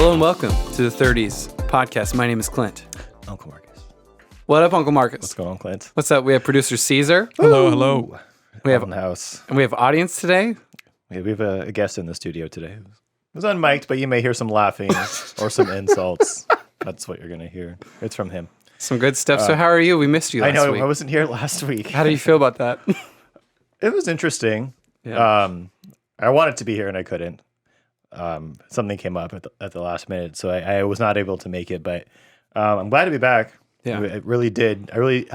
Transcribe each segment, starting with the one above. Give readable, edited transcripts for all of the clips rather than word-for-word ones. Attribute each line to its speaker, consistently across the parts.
Speaker 1: Hello and welcome to the 30s podcast. My name is Clint.
Speaker 2: Uncle Marcus.
Speaker 1: What up, Uncle Marcus?
Speaker 2: What's going on, Clint?
Speaker 1: What's up? We have producer Caesar.
Speaker 3: Hello.
Speaker 1: We have
Speaker 2: in the house.
Speaker 1: and we have audience today.
Speaker 2: We have a guest in the studio today. It was unmiked, but you may hear some laughing or some insults. That's what you're going to hear. It's from him.
Speaker 1: Some good stuff. So how are you? We missed you last
Speaker 2: I know.
Speaker 1: week.
Speaker 2: I wasn't here last week.
Speaker 1: How do you feel about that?
Speaker 2: It was interesting.
Speaker 1: Yeah.
Speaker 2: I wanted to be here and I couldn't. Something came up at the last minute, so I was not able to make it. But I'm glad to be back.
Speaker 1: Yeah.
Speaker 2: It really did. I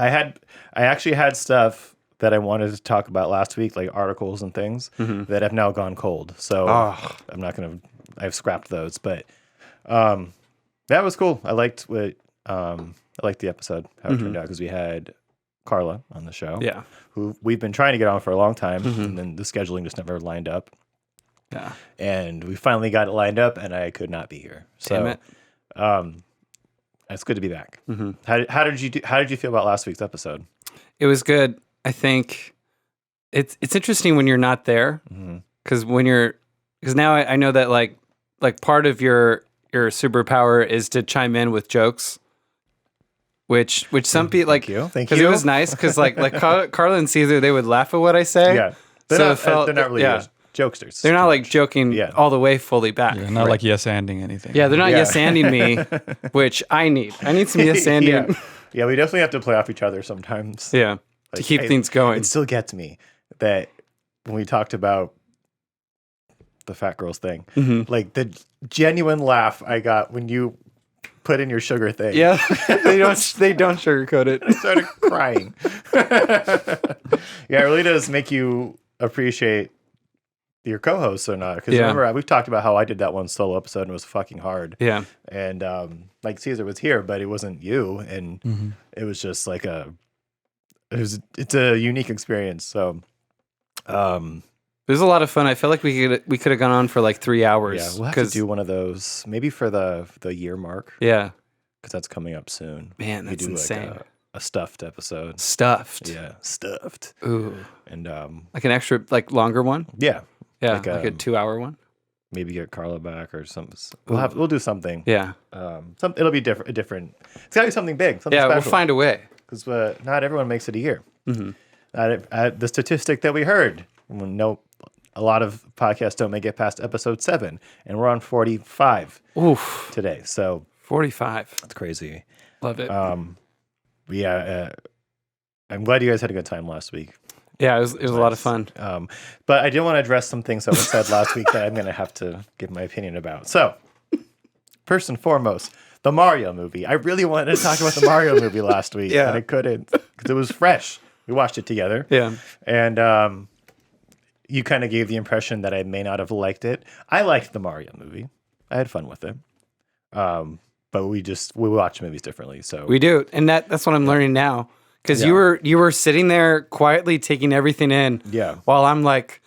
Speaker 2: actually had stuff that I wanted to talk about last week, like articles and things that have now gone cold. So I'm not gonna. I've scrapped those, but that was cool. I liked the episode how it turned out because we had Carla on the show.
Speaker 1: Yeah.
Speaker 2: Who we've been trying to get on for a long time, and then the scheduling just never lined up.
Speaker 1: Yeah.
Speaker 2: And we finally got it lined up, and I could not be here. So,
Speaker 1: Damn it.
Speaker 2: It's good to be back. How did you feel about last week's episode?
Speaker 1: It was good. I think it's interesting when you're not there because now I know that like part of your superpower is to chime in with jokes. Which some people like,
Speaker 2: Thank you.
Speaker 1: Because it was nice because like Carla and Caesar, they would laugh at what I say.
Speaker 2: Yeah, they're not really jokesters.
Speaker 1: They're not like joking all the way fully back.
Speaker 3: Yeah, not like yes-anding anything.
Speaker 1: Yeah, they're not yes-anding me, which I need. I need some yes-anding.
Speaker 2: Yeah, we definitely have to play off each other sometimes.
Speaker 1: Yeah, to keep things going.
Speaker 2: It still gets me that when we talked about the fat girls thing, like the genuine laugh I got when you put in your sugar thing.
Speaker 1: Yeah, they don't sugarcoat it.
Speaker 2: I started crying. Yeah, it really does make you appreciate your co-hosts or not. Because remember, we've talked about how I did that one solo episode and it was fucking hard.
Speaker 1: Yeah.
Speaker 2: And like Caesar was here, but it wasn't you. And it was just like it's a unique experience. So
Speaker 1: it was a lot of fun. I felt like we could have gone on for like 3 hours.
Speaker 2: Yeah, we'll have to do one of those maybe for the year mark.
Speaker 1: Yeah.
Speaker 2: Because that's coming up soon.
Speaker 1: Man, that's insane.
Speaker 2: Like a stuffed episode.
Speaker 1: Stuffed.
Speaker 2: Yeah, stuffed.
Speaker 1: Ooh.
Speaker 2: And
Speaker 1: like an extra longer one?
Speaker 2: Yeah.
Speaker 1: Yeah, like a 2-hour one.
Speaker 2: Maybe get Carla back or something. We'll do something.
Speaker 1: Yeah.
Speaker 2: It'll be different. It's got to be something big. Something
Speaker 1: special.
Speaker 2: We'll
Speaker 1: find a way.
Speaker 2: Because not everyone makes it a year. The statistic that we heard, a lot of podcasts don't make it past episode 7, and we're on 45 today. So
Speaker 1: 45.
Speaker 2: That's crazy.
Speaker 1: Love it.
Speaker 2: Yeah. I'm glad you guys had a good time last week.
Speaker 1: Yeah, it was a lot of fun.
Speaker 2: But I did want to address some things that were said last week that I'm going to have to give my opinion about. So, first and foremost, the Mario movie. I really wanted to talk about the Mario movie last week, and I couldn't because it was fresh. We watched it together.
Speaker 1: Yeah.
Speaker 2: And you kind of gave the impression that I may not have liked it. I liked the Mario movie. I had fun with it. But we watch movies differently. So
Speaker 1: we do, and that's what I'm learning now. Because you were sitting there quietly taking everything in, while I'm like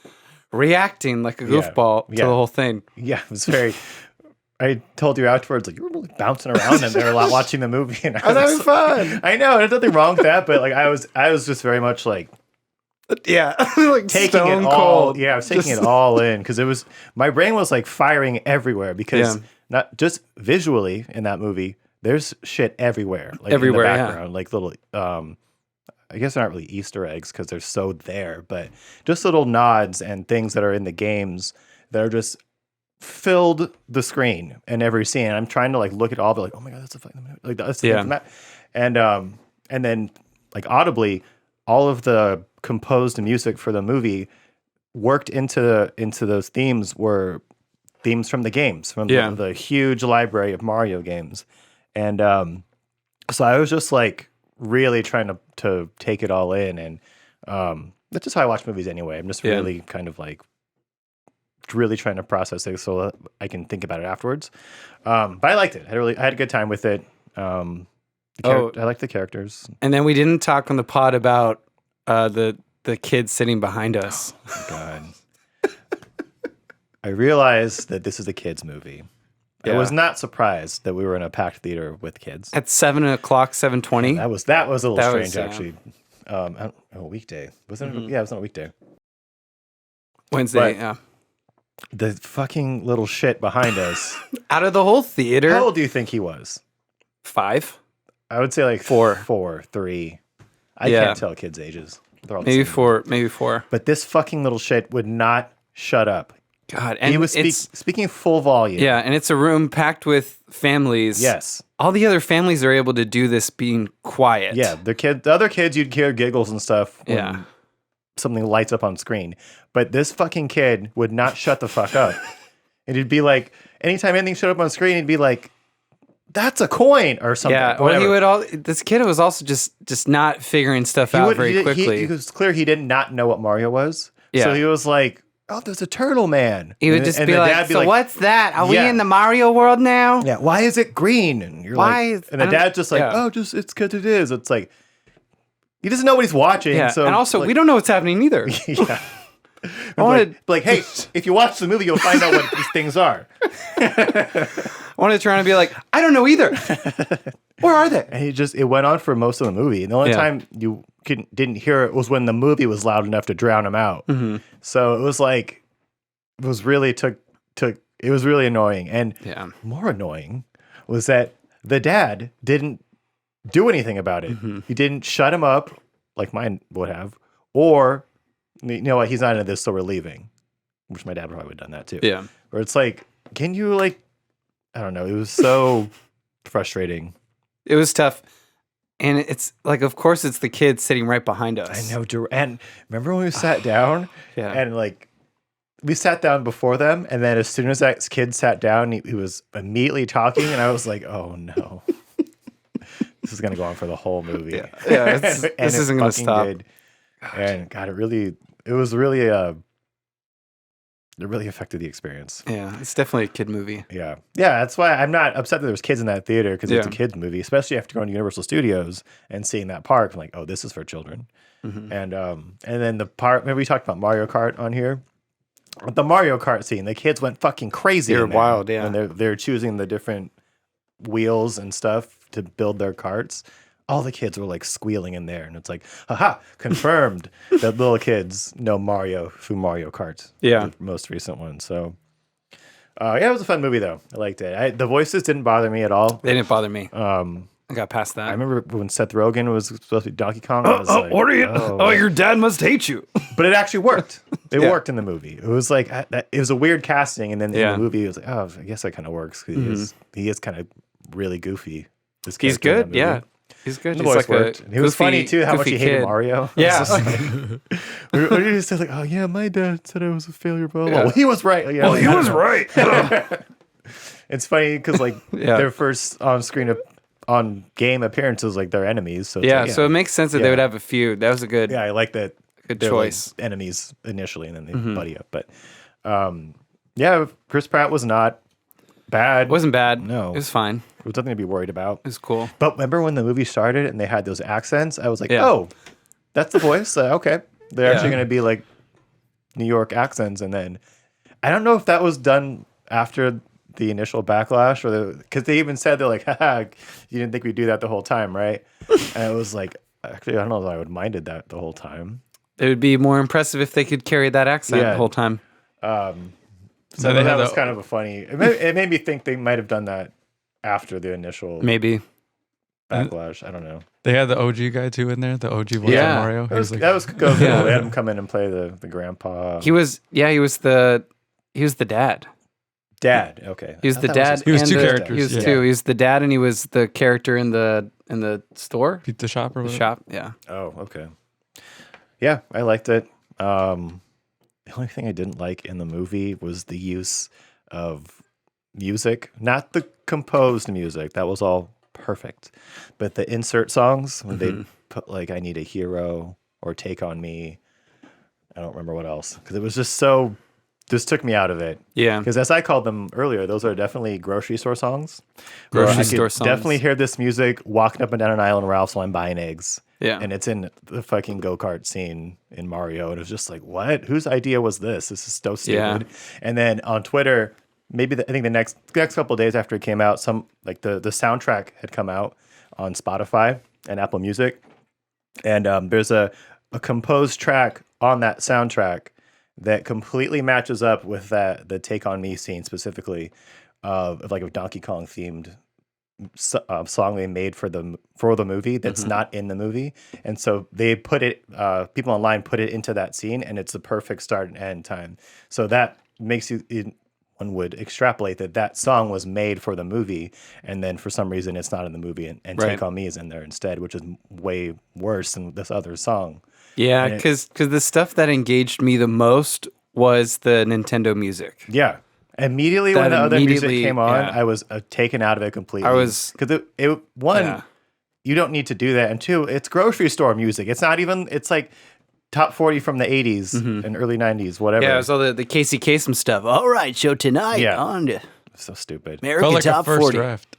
Speaker 1: reacting like a goofball to the whole thing. Yeah,
Speaker 2: it was very. I told you afterwards, like you were really bouncing around in there a lot watching the movie, and
Speaker 1: I was having fun.
Speaker 2: I know, there's nothing wrong with that, but like I was just very much like,
Speaker 1: like
Speaker 2: taking it all. Cold. Yeah, I was taking it all in because my brain was like firing everywhere because not just visually in that movie. There's shit everywhere, like
Speaker 1: everywhere,
Speaker 2: in the background, like little. I guess they're not really Easter eggs because they're so there, but just little nods and things that are in the games that are just filled the screen in every scene. I'm trying to like look at all the like, oh my god, that's a fucking like that's the thing from that, and then like audibly, all of the composed music for the movie worked into those themes were themes from the games from the huge library of Mario games, and so I was just like. Really trying to take it all in, and that's just how I watch movies anyway. I'm just really kind of like really trying to process it so that I can think about it afterwards. But I liked it. I had a good time with it. I liked the characters.
Speaker 1: And then we didn't talk on the pod about the kid sitting behind us.
Speaker 2: Oh my God. I realized that this is a kids movie. I was not surprised that we were in a packed theater with kids.
Speaker 1: At 7 o'clock, 7:20?
Speaker 2: That was a little strange, actually. A weekday. Wasn't it? Yeah, it was on a weekday.
Speaker 1: Wednesday,
Speaker 2: The fucking little shit behind us.
Speaker 1: Out of the whole theater.
Speaker 2: How old do you think he was?
Speaker 1: 5?
Speaker 2: I would say like
Speaker 1: 4.
Speaker 2: 3. I
Speaker 1: Yeah.
Speaker 2: can't tell kids' ages. They're all the
Speaker 1: Maybe
Speaker 2: same.
Speaker 1: 4. Maybe 4.
Speaker 2: But this fucking little shit would not shut up.
Speaker 1: God, and
Speaker 2: He was speaking full volume.
Speaker 1: yeah, and it's a room packed with families.
Speaker 2: Yes.
Speaker 1: All the other families are able to do this being quiet.
Speaker 2: Yeah. The other kids, you'd hear giggles and stuff when
Speaker 1: Yeah.
Speaker 2: something lights up on screen. But this fucking kid would not shut the fuck up. And he'd be like, anytime anything showed up on screen, he'd be like, "That's a coin," or something.
Speaker 1: Yeah. Well, he would this kid was also just not figuring stuff out very quickly.
Speaker 2: It was clear he did not know what Mario was.
Speaker 1: Yeah.
Speaker 2: So he was like, "Oh, there's a turtle man."
Speaker 1: He would just
Speaker 2: and
Speaker 1: be
Speaker 2: the
Speaker 1: like,
Speaker 2: dad be
Speaker 1: "So what's that? Are we
Speaker 2: Yeah.
Speaker 1: in the Mario world now?"
Speaker 2: Yeah, why is it green? And you're
Speaker 1: Why
Speaker 2: like,
Speaker 1: is-
Speaker 2: and the
Speaker 1: I don't-
Speaker 2: dad's just like,
Speaker 1: yeah.
Speaker 2: "Oh, just it's because it is." It's like he doesn't know what he's watching.
Speaker 1: Yeah.
Speaker 2: So
Speaker 1: And also,
Speaker 2: like,
Speaker 1: we don't know what's happening either.
Speaker 2: Yeah.
Speaker 1: I wanted,
Speaker 2: Like, hey, if you watch the movie, you'll find out what these things are.
Speaker 1: I wanted to try and be like, I don't know either. Where are they?
Speaker 2: And it went on for most of the movie. And the only
Speaker 1: Yeah.
Speaker 2: time you didn't hear it was when the movie was loud enough to drown him out.
Speaker 1: Mm-hmm.
Speaker 2: So it was like, it was really it was really annoying. And
Speaker 1: Yeah.
Speaker 2: more annoying was that the dad didn't do anything about it.
Speaker 1: Mm-hmm.
Speaker 2: He didn't shut him up like mine would have, or you know what, he's not into this, so we're leaving. Which my dad probably would have done that too.
Speaker 1: Yeah.
Speaker 2: Where it's like, can you I don't know. It was so frustrating.
Speaker 1: It was tough. And it's like, of course, it's the kid sitting right behind us.
Speaker 2: I know. And remember when we sat down
Speaker 1: Yeah.
Speaker 2: and we sat down before them, and then as soon as that kid sat down, he was immediately talking, and I was like, oh no. This is going to go on for the whole movie.
Speaker 1: Yeah. Yeah, this
Speaker 2: it
Speaker 1: isn't going to
Speaker 2: fucking
Speaker 1: stop.
Speaker 2: did. And God, it really affected the experience.
Speaker 1: Yeah. It's definitely a kid movie.
Speaker 2: Yeah. Yeah. That's why I'm not upset that there's kids in that theater, because it's a
Speaker 1: Yeah.
Speaker 2: kid's movie, especially after going to Universal Studios and seeing that park. I'm like, oh, this is for children.
Speaker 1: Mhm.
Speaker 2: And then the part, maybe we talked about Mario Kart on here. The Mario Kart scene, the kids went fucking crazy.
Speaker 1: They were
Speaker 2: in there
Speaker 1: wild, yeah.
Speaker 2: when they're choosing the different wheels and stuff to build their carts. All the kids were like squealing in there, and it's like, haha, confirmed that little kids know Mario through Mario Kart.
Speaker 1: Yeah.
Speaker 2: The most recent one. So, yeah, it was a fun movie though. I liked it. The voices didn't bother me at all.
Speaker 1: They didn't bother me.
Speaker 2: Um,
Speaker 1: I got past that.
Speaker 2: I remember when Seth Rogen was supposed to be Donkey Kong. I was like,
Speaker 1: what are you?
Speaker 2: oh.
Speaker 1: Oh, your dad must hate you.
Speaker 2: But it actually worked. It
Speaker 1: Yeah.
Speaker 2: worked in the movie. It was like it was a weird casting, and then in
Speaker 1: Yeah.
Speaker 2: the movie, it was like, oh, I guess that kind of works. 'Cause he is kind of really goofy. This
Speaker 1: He's
Speaker 2: character in that
Speaker 1: good.
Speaker 2: movie.
Speaker 1: Yeah. He's good.
Speaker 2: The
Speaker 1: He's
Speaker 2: voice
Speaker 1: like
Speaker 2: worked. And it was funny too how much he hated
Speaker 1: kid.
Speaker 2: Mario.
Speaker 1: Yeah.
Speaker 2: We just said like, oh yeah, my dad said I was a failure, blah blah.
Speaker 1: Yeah.
Speaker 2: Well, he was right. Yeah,
Speaker 1: Well, he was right.
Speaker 2: It's funny because like
Speaker 1: Yeah.
Speaker 2: their first on game appearances, like they're enemies. So it's
Speaker 1: Yeah,
Speaker 2: like,
Speaker 1: so it makes sense that
Speaker 2: Yeah.
Speaker 1: they would have a feud. That was a good,
Speaker 2: yeah, I like that.
Speaker 1: good
Speaker 2: They're
Speaker 1: choice.
Speaker 2: like enemies initially, and then they buddy up. But yeah, Chris Pratt was not bad.
Speaker 1: It wasn't bad.
Speaker 2: No.
Speaker 1: It was fine.
Speaker 2: It was nothing to be worried about.
Speaker 1: It was cool.
Speaker 2: But remember when the movie started and they had those accents? I was like,
Speaker 1: Yeah.
Speaker 2: oh, that's the voice. Okay, they're actually
Speaker 1: Yeah.
Speaker 2: going to be like New York accents. And then I don't know if that was done after the initial backlash, or because they even said they're like, haha, you didn't think we'd do that the whole time, right? And it was like, actually, I don't know if I would minded that the whole time.
Speaker 1: It would be more impressive if they could carry that accent
Speaker 2: Yeah.
Speaker 1: the whole time.
Speaker 2: So
Speaker 3: they
Speaker 2: that
Speaker 3: had
Speaker 2: was
Speaker 3: the-
Speaker 2: kind of a funny. It made me think they might have done that after the initial
Speaker 1: Maybe.
Speaker 2: backlash. I don't know.
Speaker 3: They had the OG guy too in there, the OG voice
Speaker 1: Yeah.
Speaker 3: of Mario.
Speaker 2: That was,
Speaker 3: He's like,
Speaker 2: that was cool.
Speaker 1: Yeah.
Speaker 2: They had him come in and play the grandpa.
Speaker 1: He was the dad.
Speaker 2: Dad. Okay.
Speaker 1: He was
Speaker 2: I
Speaker 1: the
Speaker 2: thought that
Speaker 1: dad.
Speaker 3: He was
Speaker 1: and
Speaker 3: two
Speaker 1: the-
Speaker 3: characters,
Speaker 1: He was
Speaker 3: yeah.
Speaker 1: two. He was the dad, and he was the character in the store,
Speaker 3: Pizza shop or
Speaker 1: the
Speaker 3: whatever.
Speaker 1: shop. Yeah.
Speaker 2: Oh, okay. Yeah, I liked it. The only thing I didn't like in the movie was the use of music, not the composed music. That was all perfect. But the insert songs, when they put like I Need a Hero or Take on Me, I don't remember what else, because it was just took me out of it.
Speaker 1: Yeah.
Speaker 2: Because as I called them earlier, those are definitely grocery store songs. where
Speaker 1: Grocery
Speaker 2: I could
Speaker 1: store songs.
Speaker 2: definitely hear this music walking up and down an aisle in Ralph's while I'm buying eggs.
Speaker 1: Yeah.
Speaker 2: And it's in the fucking go-kart scene in Mario. And it was just like, what? Whose idea was this? This is so stupid.
Speaker 1: Yeah.
Speaker 2: And then on Twitter, maybe I think the next couple of days after it came out, some like the soundtrack had come out on Spotify and Apple Music. And there's a composed track on that soundtrack that completely matches up with the Take On Me scene specifically of like a Donkey Kong themed song they made for the movie that's not in the movie, and so they put it. People online put it into that scene, and it's the perfect start and end time. So that makes one would extrapolate that song was made for the movie, and then for some reason it's not in the movie, and Take On Me is in there instead, which is way worse than this other song.
Speaker 1: Yeah, because the stuff that engaged me the most was the Nintendo music.
Speaker 2: Yeah. Immediately when the other music came on, I was taken out of it completely. Because you don't need to do that, and two, it's grocery store music. It's not even. It's like top 40 from the 80s and early 90s, whatever.
Speaker 1: Yeah, it was all the Casey Kasem stuff. All right, so tonight on to
Speaker 2: so stupid.
Speaker 1: America
Speaker 3: felt like
Speaker 1: Top
Speaker 3: a first
Speaker 1: 40.
Speaker 3: draft,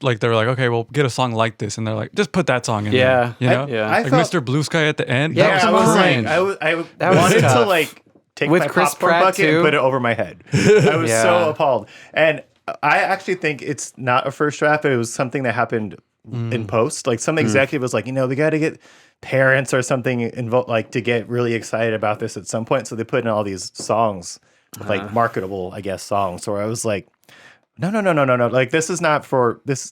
Speaker 3: like they were like, okay, we'll get a song like this, and they're like, just put that song in
Speaker 1: Yeah,
Speaker 3: there. You know,
Speaker 1: I
Speaker 3: like Mr. Blue Sky at the end.
Speaker 1: Yeah,
Speaker 3: that was cringe.
Speaker 2: I
Speaker 1: That was
Speaker 2: wanted
Speaker 1: tough.
Speaker 2: to like take
Speaker 1: With
Speaker 2: my
Speaker 1: Chris
Speaker 2: popcorn
Speaker 1: Pratt,
Speaker 2: bucket
Speaker 1: too.
Speaker 2: and put it over my head. I was
Speaker 1: Yeah.
Speaker 2: so appalled. And I actually think it's not a first draft, but it was something that happened in post. Like some executive was like, we got to get parents or something involved, like to get really excited about this at some point. So they put in all these songs, like marketable, I guess, songs. So I was like, no. Like this is not for this.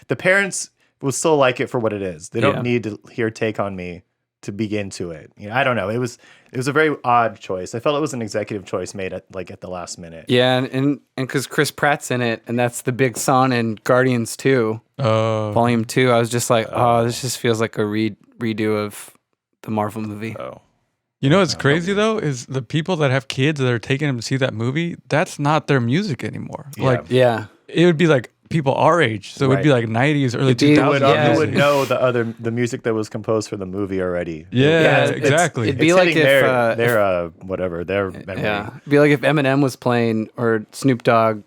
Speaker 2: The parents will still like it for what it is. They don't need to hear Take On Me to begin to it. I don't know. It was a very odd choice. I felt it was an executive choice made at the last minute.
Speaker 1: Yeah, and because Chris Pratt's in it, and that's the big song in Guardians 2, Volume 2. I was just like, this just feels like a redo of the Marvel movie.
Speaker 3: You know what's crazy though is the people that have kids that are taking them to see that movie. That's not their music anymore.
Speaker 2: Yeah.
Speaker 3: Like,
Speaker 1: Yeah.
Speaker 3: it would be like people our age, so it would be like 90s, early 2000s.
Speaker 2: Who would know the music that was composed for the movie already?
Speaker 3: Yeah, exactly.
Speaker 1: It'd be
Speaker 2: It's
Speaker 1: like
Speaker 2: hitting
Speaker 1: if
Speaker 2: their memory.
Speaker 1: yeah, it'd be like if Eminem was playing or Snoop Dogg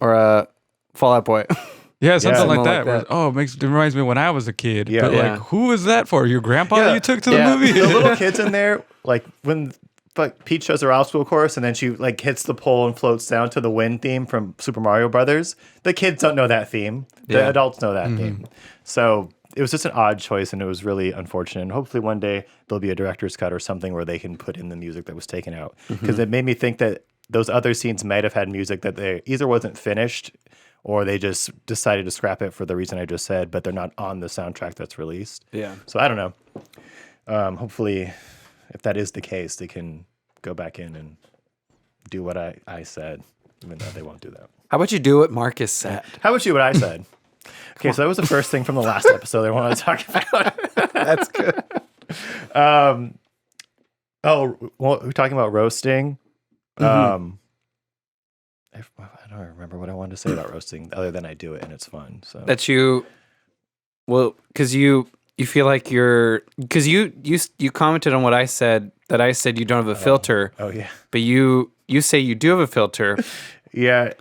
Speaker 1: or Fall Out Boy.
Speaker 3: Yeah, something
Speaker 1: Someone
Speaker 3: like that.
Speaker 1: like
Speaker 3: Where, it reminds me when I was a kid.
Speaker 2: Yeah.
Speaker 3: But
Speaker 1: Yeah.
Speaker 3: like, who was that for? Your grandpa that you took to the
Speaker 1: Yeah.
Speaker 3: movie?
Speaker 2: The little kids in there, like when Peach does her obstacle course, and then she like hits the pole and floats down to the wind theme from Super Mario Brothers. The kids don't know that theme. The adults know that theme. So it was just an odd choice, and it was really unfortunate. And hopefully one day there'll be a director's cut or something where they can put in the music that was taken out, because it made me think that those other scenes might have had music that they either wasn't finished or they just decided to scrap it for the reason I just said, but they're not on the soundtrack that's released.
Speaker 1: Yeah.
Speaker 2: So I don't know. Hopefully, if that is the case, they can go back in and do what I said, even though they won't do that.
Speaker 1: How about you do what Marcus said?
Speaker 2: How about you, what I said? Okay, so that was the first thing from the last episode I wanted to talk about.
Speaker 1: That's good.
Speaker 2: We're talking about roasting. I don't remember what I wanted to say about roasting, other than I do it and it's fun. So
Speaker 1: That you, well, because you feel like because you commented on what I said, that I said you don't have a filter.
Speaker 2: Oh yeah.
Speaker 1: But you say you do have a filter.
Speaker 2: Yeah.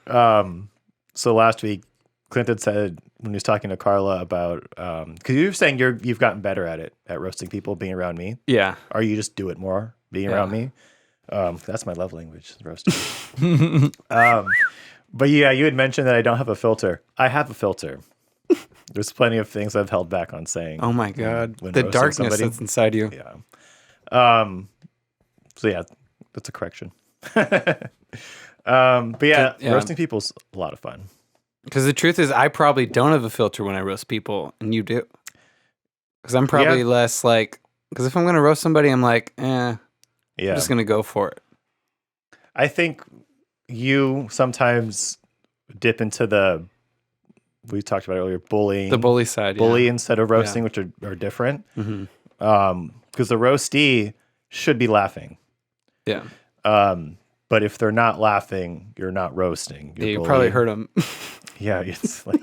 Speaker 2: So last week, Clint had said when he was talking to Carla about, because you were saying you've gotten better at it, at roasting people, being around me.
Speaker 1: Yeah.
Speaker 2: Or you just do it more, being around me. That's my love language, roasting. But yeah, you had mentioned that I don't have a filter. I have a filter. There's plenty of things I've held back on saying.
Speaker 1: Oh my God.
Speaker 2: when
Speaker 1: The
Speaker 2: roasting
Speaker 1: darkness
Speaker 2: somebody.
Speaker 1: that's inside you.
Speaker 2: Yeah. So yeah, that's a correction. But yeah, roasting people's a lot of fun.
Speaker 1: Because the truth is, I probably don't have a filter when I roast people, and you do. Because I'm probably less like, because if I'm going to roast somebody, I'm like, I'm just going to go for it.
Speaker 2: I think you sometimes dip into we talked about earlier, bullying.
Speaker 1: The bully side.
Speaker 2: Bully instead of roasting, which are different.
Speaker 1: Mm-hmm.
Speaker 2: Because the roastee should be laughing.
Speaker 1: Yeah.
Speaker 2: But if they're not laughing, you're not roasting. You're
Speaker 1: You
Speaker 2: bullying.
Speaker 1: probably hurt them.
Speaker 2: Yeah, it's like,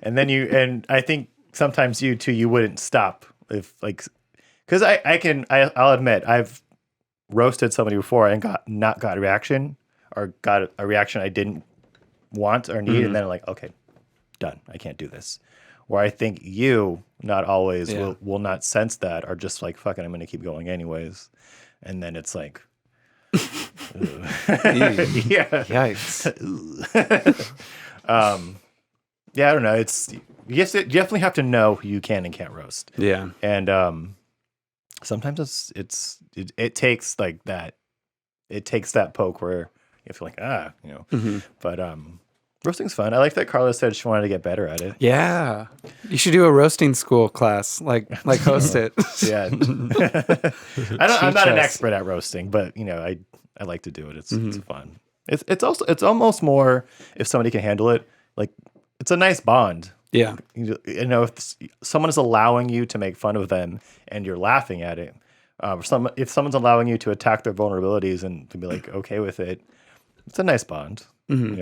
Speaker 2: and I think sometimes you wouldn't stop if like, because I'll admit I've roasted somebody before and not got a reaction, or got a reaction I didn't want or need, and then I'm like, okay, done. I can't do this. Where I think you not always will not sense that, or just like, fuck it, I'm going to keep going anyways, and then it's like. Yeah.
Speaker 1: Yikes.
Speaker 2: Yeah, I don't know. It's you definitely have to know who you can and can't roast.
Speaker 1: Yeah.
Speaker 2: And sometimes it takes like that it takes that poke where you feel like, But roasting's fun. I like that Carla said she wanted to get better at it.
Speaker 1: Yeah. You should do a roasting school class, like host it.
Speaker 2: Yeah. I'm not an expert at roasting, but I like to do it. It's fun. It's almost more if somebody can handle it. Like it's a nice bond.
Speaker 1: Yeah.
Speaker 2: If someone is allowing you to make fun of them and you're laughing at it, if someone's allowing you to attack their vulnerabilities and to be like okay with it, it's a nice bond.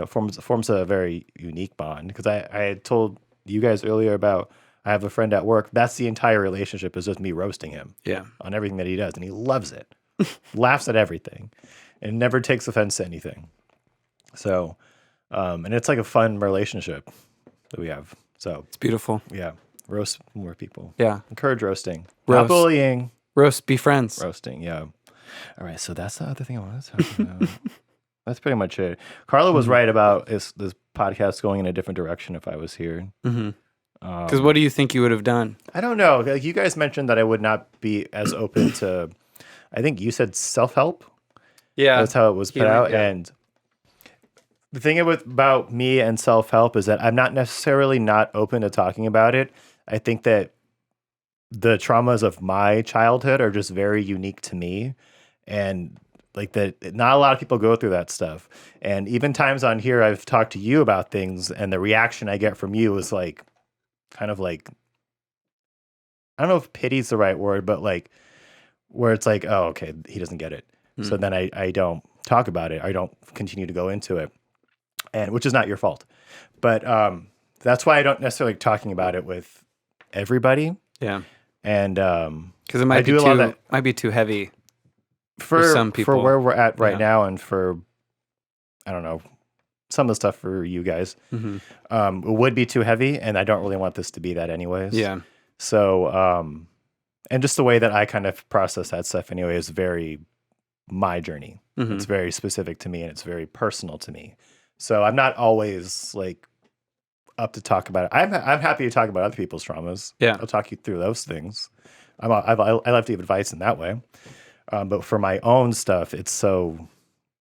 Speaker 2: Forms a very unique bond. Because I had told you guys earlier about I have a friend at work. That's the entire relationship is just me roasting him.
Speaker 1: Yeah.
Speaker 2: On everything that he does, and he loves it. Laughs at everything, and never takes offense to anything. So, and it's like a fun relationship that we have. So
Speaker 1: It's beautiful.
Speaker 2: yeah, roast more people.
Speaker 1: Yeah.
Speaker 2: Encourage roasting.
Speaker 1: Roast.
Speaker 2: Not bullying.
Speaker 1: Roast, be friends.
Speaker 2: Roasting, yeah. All right, so that's the other thing I want to talk about. That's pretty much it. Carla was right about this podcast going in a different direction if I was here.
Speaker 1: Because what do you think you would have done?
Speaker 2: I don't know. Like you guys mentioned that I would not be as open to, I think you said self-help.
Speaker 1: Yeah.
Speaker 2: That's how it was put out.
Speaker 1: Yeah.
Speaker 2: And the thing about me and self-help is that I'm not necessarily not open to talking about it. I think that the traumas of my childhood are just very unique to me. And like that, not a lot of people go through that stuff. And even times on here, I've talked to you about things and the reaction I get from you is like, kind of like, I don't know if pity's the right word, but like where it's like, oh, okay, he doesn't get it. So then I don't talk about it. I don't continue to go into it, and which is not your fault. But that's why I don't necessarily like talking about it with everybody.
Speaker 1: Yeah.
Speaker 2: And
Speaker 1: because it might be might be too heavy for some people.
Speaker 2: For where we're at right now, and for I don't know, some of the stuff for you guys, it would be too heavy, and I don't really want this to be that anyways.
Speaker 1: Yeah.
Speaker 2: So, and just the way that I kind of process that stuff anyway is very my journey. It's very specific to me, and it's very personal to me. So I'm not always like up to talk about it. I'm happy to talk about other people's traumas.
Speaker 1: Yeah.
Speaker 2: I'll talk you through those things. I love to give advice in that way. But for my own stuff, it's so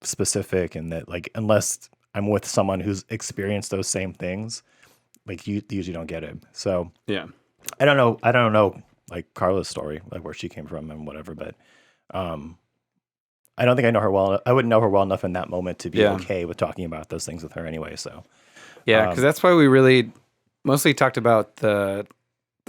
Speaker 2: specific, and that like unless I'm with someone who's experienced those same things, like you usually don't get it. So
Speaker 1: yeah,
Speaker 2: I don't know like Carla's story, like where she came from and whatever, but I don't think I know her well. I wouldn't know her well enough in that moment to be okay with talking about those things with her anyway. So
Speaker 1: yeah, because that's why we really mostly talked about the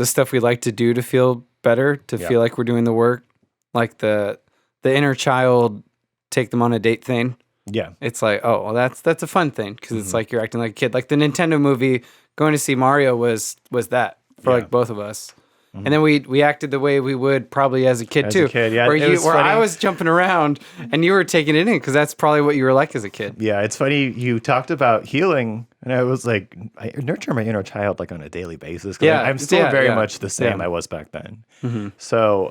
Speaker 1: stuff we like to do to feel better, to feel like we're doing the work, like the inner child, take them on a date thing.
Speaker 2: Yeah,
Speaker 1: it's like, oh, well, that's a fun thing because it's like you're acting like a kid. Like the Nintendo movie, going to see Mario was that for like both of us. And then we acted the way we would probably as a kid too.
Speaker 2: Yeah,
Speaker 1: where I was jumping around and you were taking it in because that's probably what you were like as a kid.
Speaker 2: Yeah, it's funny you talked about healing, and I was like, I nurture my inner child like on a daily basis. Yeah, I'm still very much the same I was back then. So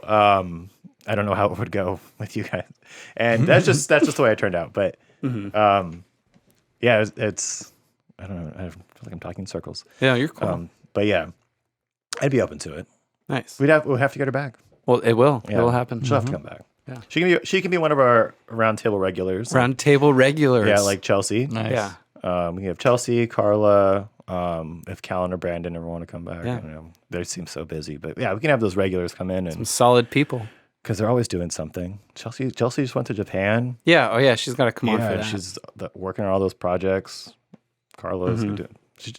Speaker 2: I don't know how it would go with you guys, and that's just the way it turned out. But yeah, it's I don't know. I feel like I'm talking in circles.
Speaker 1: Yeah, you're cool.
Speaker 2: But yeah, I'd be open to it.
Speaker 1: Nice.
Speaker 2: We'll have to get her back.
Speaker 1: Well, it will. Yeah. It will happen.
Speaker 2: She'll have to come back.
Speaker 1: Yeah.
Speaker 2: She can be one of our round table regulars.
Speaker 1: Round table regulars.
Speaker 2: Yeah, like Chelsea.
Speaker 3: Nice.
Speaker 1: Yeah.
Speaker 2: We can have Chelsea, Carla, if Callan or Brandon ever want to come back.
Speaker 1: Yeah.
Speaker 2: I don't know. They seem so busy. But yeah, we can have those regulars come in.
Speaker 1: Some solid people.
Speaker 2: Because they're always doing something. Chelsea just went to Japan.
Speaker 1: Yeah. Oh, yeah. She's got to come on for that.
Speaker 2: She's working on all those projects. Carla's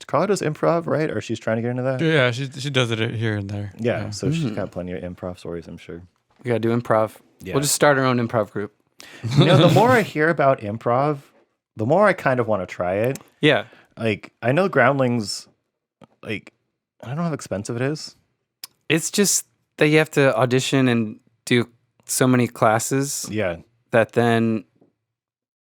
Speaker 2: Carla does improv, right? Or she's trying to get into that?
Speaker 3: Yeah, she does it here and there.
Speaker 2: Yeah, so she's got plenty of improv stories, I'm sure.
Speaker 1: We got to do improv.
Speaker 2: Yeah.
Speaker 1: We'll just start our own improv group.
Speaker 2: The more I hear about improv, the more I kind of want to try it.
Speaker 1: Yeah.
Speaker 2: Like, I know Groundlings, like, I don't know how expensive it is.
Speaker 1: It's just that you have to audition and do so many classes.
Speaker 2: Yeah.
Speaker 1: That then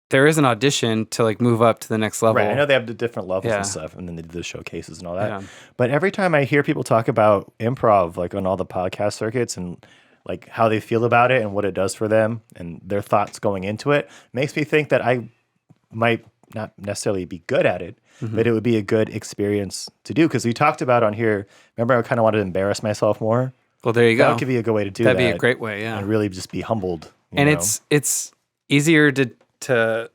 Speaker 1: there is an audition to like move up to the next level.
Speaker 2: Right. I know they have the different levels and stuff, and then they do the showcases and all that.
Speaker 1: Yeah.
Speaker 2: But every time I hear people talk about improv, like on all the podcast circuits, and like how they feel about it and what it does for them and their thoughts going into it, makes me think that I might not necessarily be good at it, but it would be a good experience to do. Because we talked about on here, remember I kind of wanted to embarrass myself more?
Speaker 1: Well, there you go.
Speaker 2: That could be a good way to do that.
Speaker 1: That'd be a great way, yeah.
Speaker 2: And really just be humbled.
Speaker 1: And
Speaker 2: know?
Speaker 1: it's easier to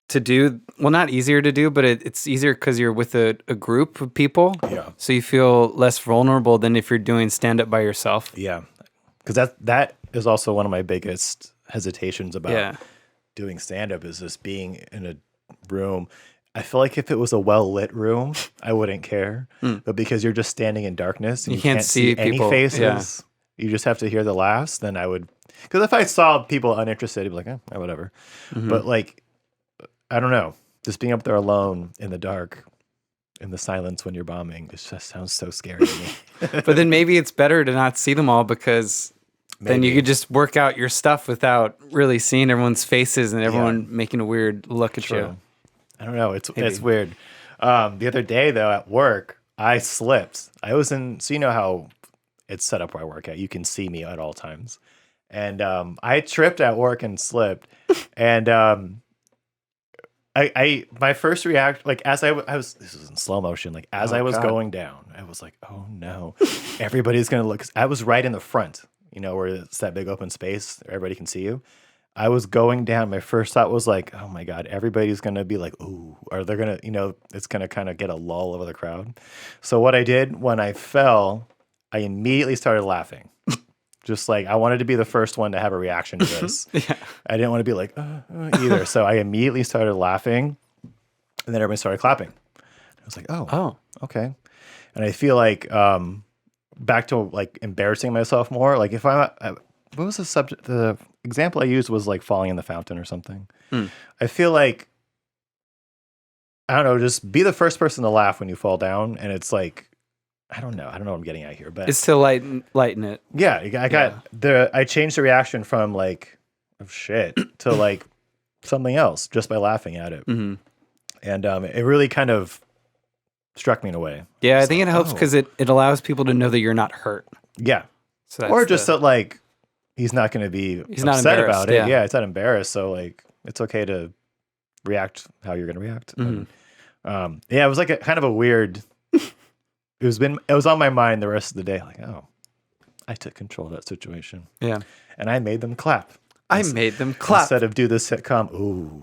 Speaker 1: do. Well, not easier to do, but it's easier because you're with a group of people.
Speaker 2: Yeah.
Speaker 1: So you feel less vulnerable than if you're doing stand up by yourself.
Speaker 2: Yeah. Because that is also one of my biggest hesitations about doing stand up is just being in a room. I feel like if it was a well lit room, I wouldn't care. But because you're just standing in darkness and you can't see any
Speaker 1: people.
Speaker 2: faces, you just have to hear the laughs, then I would. Because if I saw people uninterested, I'd be like, whatever. But like, I don't know. Just being up there alone in the dark, in the silence when you're bombing, it just sounds so scary to me.
Speaker 1: But then maybe it's better to not see them all because then you could just work out your stuff without really seeing everyone's faces and everyone making a weird look at you.
Speaker 2: I don't know. It's weird. The other day, though, at work, I slipped. I was in, so you know how it's set up where I work at. You can see me at all times. And I tripped at work and slipped. And my first reaction, like as I was, this was in slow motion, like as I was going down, I was like, oh no, everybody's going to look. 'Cause I was right in the front, where it's that big open space. Everybody can see you. I was going down. My first thought was like, oh my God, everybody's going to be like, ooh, or they're going to, it's going to kind of get a lull over the crowd. So what I did when I fell, I immediately started laughing. Just like, I wanted to be the first one to have a reaction to this. I didn't want to be like, either. So I immediately started laughing and then everybody started clapping. I was like, oh, okay. And I feel like, back to like embarrassing myself more. Like if what was the subject? The example I used was like falling in the fountain or something. I feel like, I don't know, just be the first person to laugh when you fall down. And it's like, I don't know what I'm getting at here, but
Speaker 1: it's to lighten it.
Speaker 2: Yeah. I changed the reaction from like, oh shit, to like something else just by laughing at it. And it really kind of struck me in a way.
Speaker 1: Yeah. I think it helps because it allows people to know that you're not hurt.
Speaker 2: Yeah.
Speaker 1: So
Speaker 2: or just that like, he's not going to be upset about it. Yeah. It's not embarrassed. So like, it's okay to react how you're going to react. And, it was like a kind of a weird, it was on my mind the rest of the day. Like, I took control of that situation. Yeah. And I made them clap. Instead of do the sitcom. Ooh.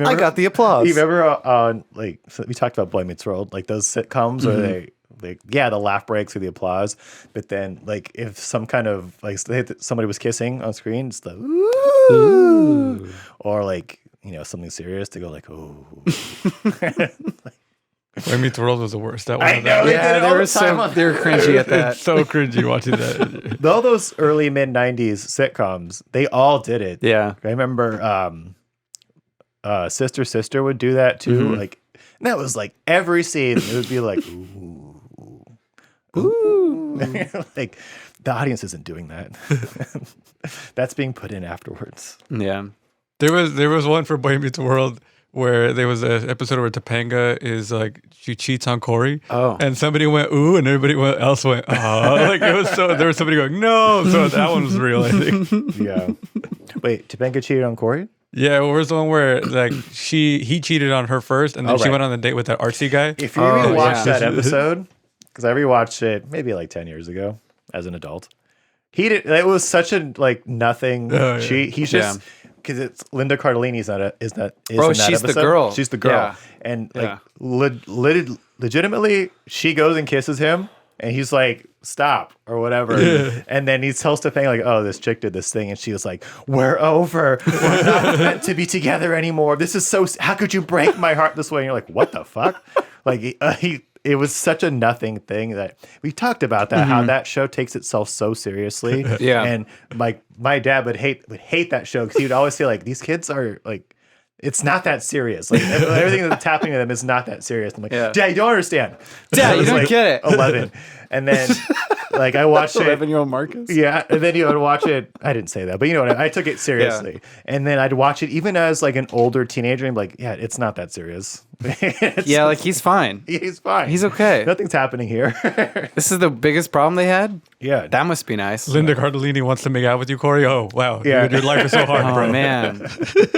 Speaker 1: I got the applause.
Speaker 2: You remember, so we talked about Boy Meets World, like those sitcoms where the laugh breaks or the applause, but then like if some kind of like somebody was kissing on screen, it's the ooh, or like something serious to go like ooh.
Speaker 3: Boy Meets World was the worst. That one.
Speaker 2: I know.
Speaker 1: Yeah, they were cringy at that.
Speaker 3: It's so cringy watching that.
Speaker 2: All those early mid '90s sitcoms, they all did it.
Speaker 1: Yeah,
Speaker 2: I remember. Sister Sister would do that too. Like, and that was like every scene. It would be like ooh, ooh. Like the audience isn't doing that. That's being put in afterwards.
Speaker 1: Yeah.
Speaker 3: There was one for Boy Meets World where there was an episode where Topanga is like she cheats on Corey. And somebody went ooh and everybody else went oh. Like it was so there was somebody going no. So that one was real, I think.
Speaker 2: Yeah. Wait, Topanga cheated on Corey?
Speaker 3: Yeah, where's the one where like he cheated on her first and then she went on the date with that artsy guy?
Speaker 2: If you rewatch that episode, because I rewatched it maybe like 10 years ago as an adult. It was such a like nothing cheat. He's just because it's Linda Cardellini's in that
Speaker 1: she's
Speaker 2: episode.
Speaker 1: The girl.
Speaker 2: She's the girl. And like legitimately she goes and kisses him and he's like, stop or whatever. Yeah. And then he tells Topanga like, oh, this chick did this thing. And she was like, we're over. We're not meant to be together anymore. This is how could you break my heart this way? And you're like, what the fuck? Like it was such a nothing thing that we talked about that, how that show takes itself so seriously.
Speaker 1: Yeah.
Speaker 2: And like my dad would hate that show because he would always say like, these kids are like, it's not that serious. Like everything that's happening to them is not that serious. I'm like, Dad, you don't understand.
Speaker 1: Dad, you don't get it.
Speaker 2: 11. And then like I watched it.
Speaker 1: 11-year-old Marcus?
Speaker 2: Yeah. And then you would watch it. I didn't say that, but you know what? I took it seriously. Yeah. And then I'd watch it even as like an older teenager. I'm like, yeah, it's not that serious.
Speaker 1: Yeah, like he's fine.
Speaker 2: He's fine.
Speaker 1: He's okay.
Speaker 2: Nothing's happening here.
Speaker 1: This is the biggest problem they had?
Speaker 2: Yeah.
Speaker 1: That must be nice.
Speaker 3: Linda Cardellini wants to make out with you, Corey. Oh, wow. Yeah. Your life is so hard, bro.
Speaker 1: Oh, man.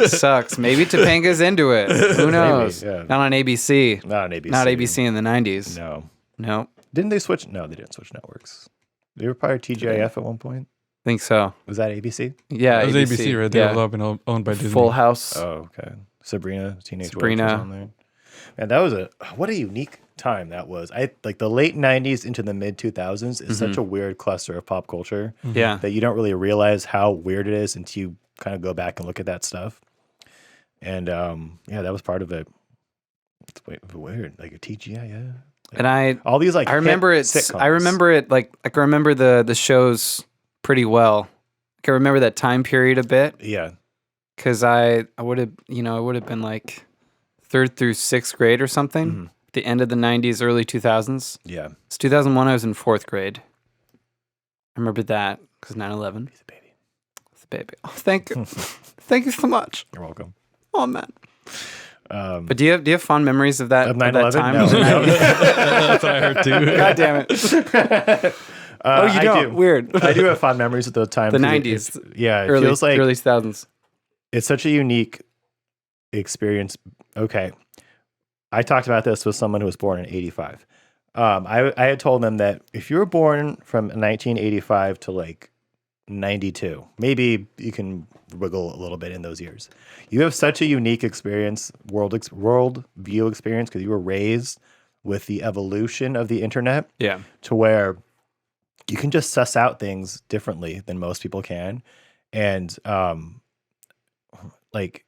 Speaker 1: Sucks. Maybe Topanga's into it. Who knows? Maybe, yeah. Not on ABC.
Speaker 2: Not on ABC.
Speaker 1: Not ABC in the 90s.
Speaker 2: No.
Speaker 1: No.
Speaker 2: Didn't they switch? No, they didn't switch networks. They were probably TGIF at one point.
Speaker 1: think so.
Speaker 2: Was that ABC?
Speaker 1: Yeah,
Speaker 3: It was ABC, right? They've all been owned by Disney.
Speaker 1: Full House.
Speaker 2: Oh, okay. Sabrina, Teenage Witch was on there. And that was what a unique time that was. Like the late 90s into the mid 2000s is such a weird cluster of pop culture.
Speaker 1: Yeah.
Speaker 2: That you don't really realize how weird it is until you kind of go back and look at that stuff. And that was part of it. It's weird. Like a TGI, yeah. Like,
Speaker 1: And
Speaker 2: all these like
Speaker 1: I remember it.
Speaker 2: sitcoms.
Speaker 1: I remember it like I remember the shows pretty well. Like I remember that time period a bit.
Speaker 2: Yeah.
Speaker 1: Because I would have been like 3rd through 6th grade or something. The end of the 90s, early 2000s.
Speaker 2: Yeah.
Speaker 1: It's 2001. I was in 4th grade. I remember that because 9/11.
Speaker 2: He's a baby.
Speaker 1: It's a baby. Oh, thank you, thank you so much.
Speaker 2: You're welcome.
Speaker 1: Oh man. But do you have fond memories of that,
Speaker 2: Of
Speaker 1: that
Speaker 2: 9/11?
Speaker 1: time?
Speaker 2: No.
Speaker 3: That's what I heard too.
Speaker 1: God damn it. Oh, you
Speaker 2: I
Speaker 1: don't?
Speaker 2: do.
Speaker 1: Weird.
Speaker 2: I do have fond memories of those times.
Speaker 1: The
Speaker 2: It-
Speaker 1: 90s.
Speaker 2: Yeah. It
Speaker 1: early
Speaker 2: feels like
Speaker 1: early 2000s.
Speaker 2: it's such a unique experience. Okay. I talked about this with someone who was born in 85. I had told them that if you were born from 1985 to like 92, maybe you can wiggle a little bit in those years. You have such a unique experience, world view experience, because you were raised with the evolution of the internet
Speaker 1: Yeah.
Speaker 2: to where you can just suss out things differently than most people can. And like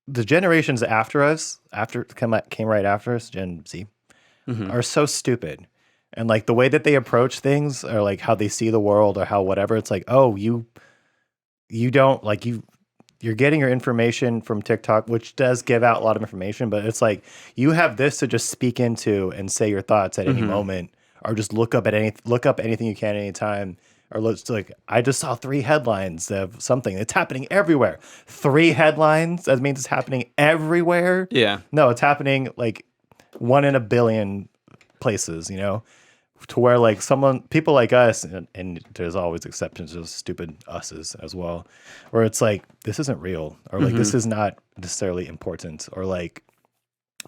Speaker 2: the generations after us, came right after us, Gen Z, are so stupid. And like the way that they approach things or like how they see the world or how whatever, it's like, oh, you don't like you're getting your information from TikTok, which does give out a lot of information, but it's like you have this to just speak into and say your thoughts at any moment, or just look up anything you can at any time. Or like, I just saw 3 headlines of something. It's happening everywhere. 3 headlines? That means it's happening everywhere?
Speaker 1: Yeah.
Speaker 2: No, it's happening like 1 in a billion places, to where like people like us, and there's always exceptions to stupid us's as well, where it's like, this isn't real, or like, this is not necessarily important, or like,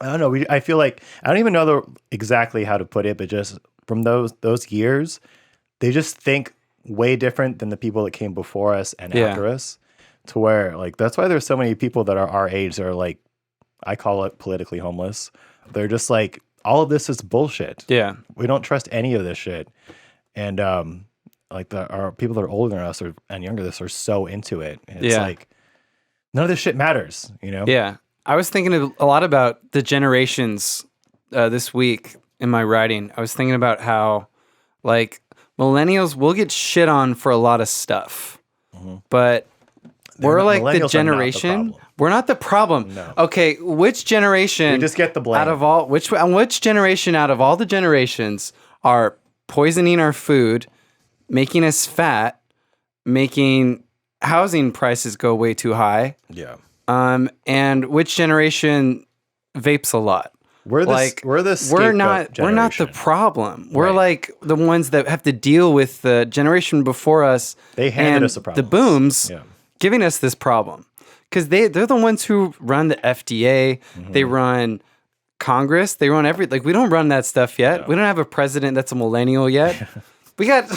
Speaker 2: I don't know. I feel like, I don't even know exactly how to put it, but just from those years, they just think way different than the people that came before us and after us, to where like that's why there's so many people that are our age that are like, I call it politically homeless. They're just like, all of this is bullshit.
Speaker 1: Yeah.
Speaker 2: We don't trust any of this shit. And like our people that are older than us and younger than us are so into it. And it's like none of this shit matters,
Speaker 1: Yeah. I was thinking a lot about the generations this week in my writing. I was thinking about how like millennials will get shit on for a lot of stuff, but we're like the generation. We're not the problem.
Speaker 2: No.
Speaker 1: Okay, which generation?
Speaker 2: We just get the blame.
Speaker 1: Out of all which generation out of all the generations are poisoning our food, making us fat, making housing prices go way too high?
Speaker 2: Yeah.
Speaker 1: And which generation vapes a lot? We're not the problem. We're like the ones that have to deal with the generation before us.
Speaker 2: They handed us a problem.
Speaker 1: The booms giving us this problem. Because they're the ones who run the FDA, they run Congress, they run we don't run that stuff yet. No. We don't have a president that's a millennial yet. We got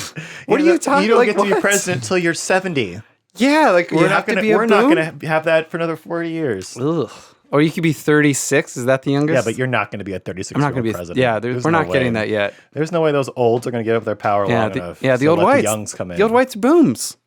Speaker 1: what are you talking about?
Speaker 2: You don't get to be president until you're 70.
Speaker 1: Yeah, like
Speaker 2: we're not gonna have that for another 40 years.
Speaker 1: Ugh. Or you could be 36. Is that the youngest?
Speaker 2: Yeah, but you're not going to be a 36-year-old president.
Speaker 1: Yeah, we're not getting that yet.
Speaker 2: There's no way those olds are going to give up their power long enough.
Speaker 1: Yeah, the old whites.
Speaker 2: The youngs come in.
Speaker 1: The old whites booms.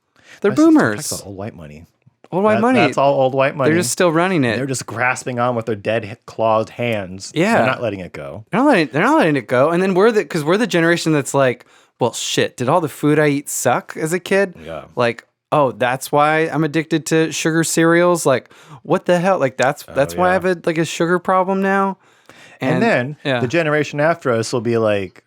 Speaker 1: They're boomers.
Speaker 2: Talk about old white money.
Speaker 1: Old white money.
Speaker 2: That's all old white money.
Speaker 1: They're just still running it.
Speaker 2: They're just grasping on with their dead clawed hands.
Speaker 1: Yeah.
Speaker 2: They're not letting it go.
Speaker 1: They're not letting it go. And then we're the generation that's like, well, shit, did all the food I eat suck as a kid?
Speaker 2: Yeah.
Speaker 1: Like, oh, that's why I'm addicted to sugar cereals. Like, what the hell? Like, that's why I have a sugar problem now.
Speaker 2: And then the generation after us will be like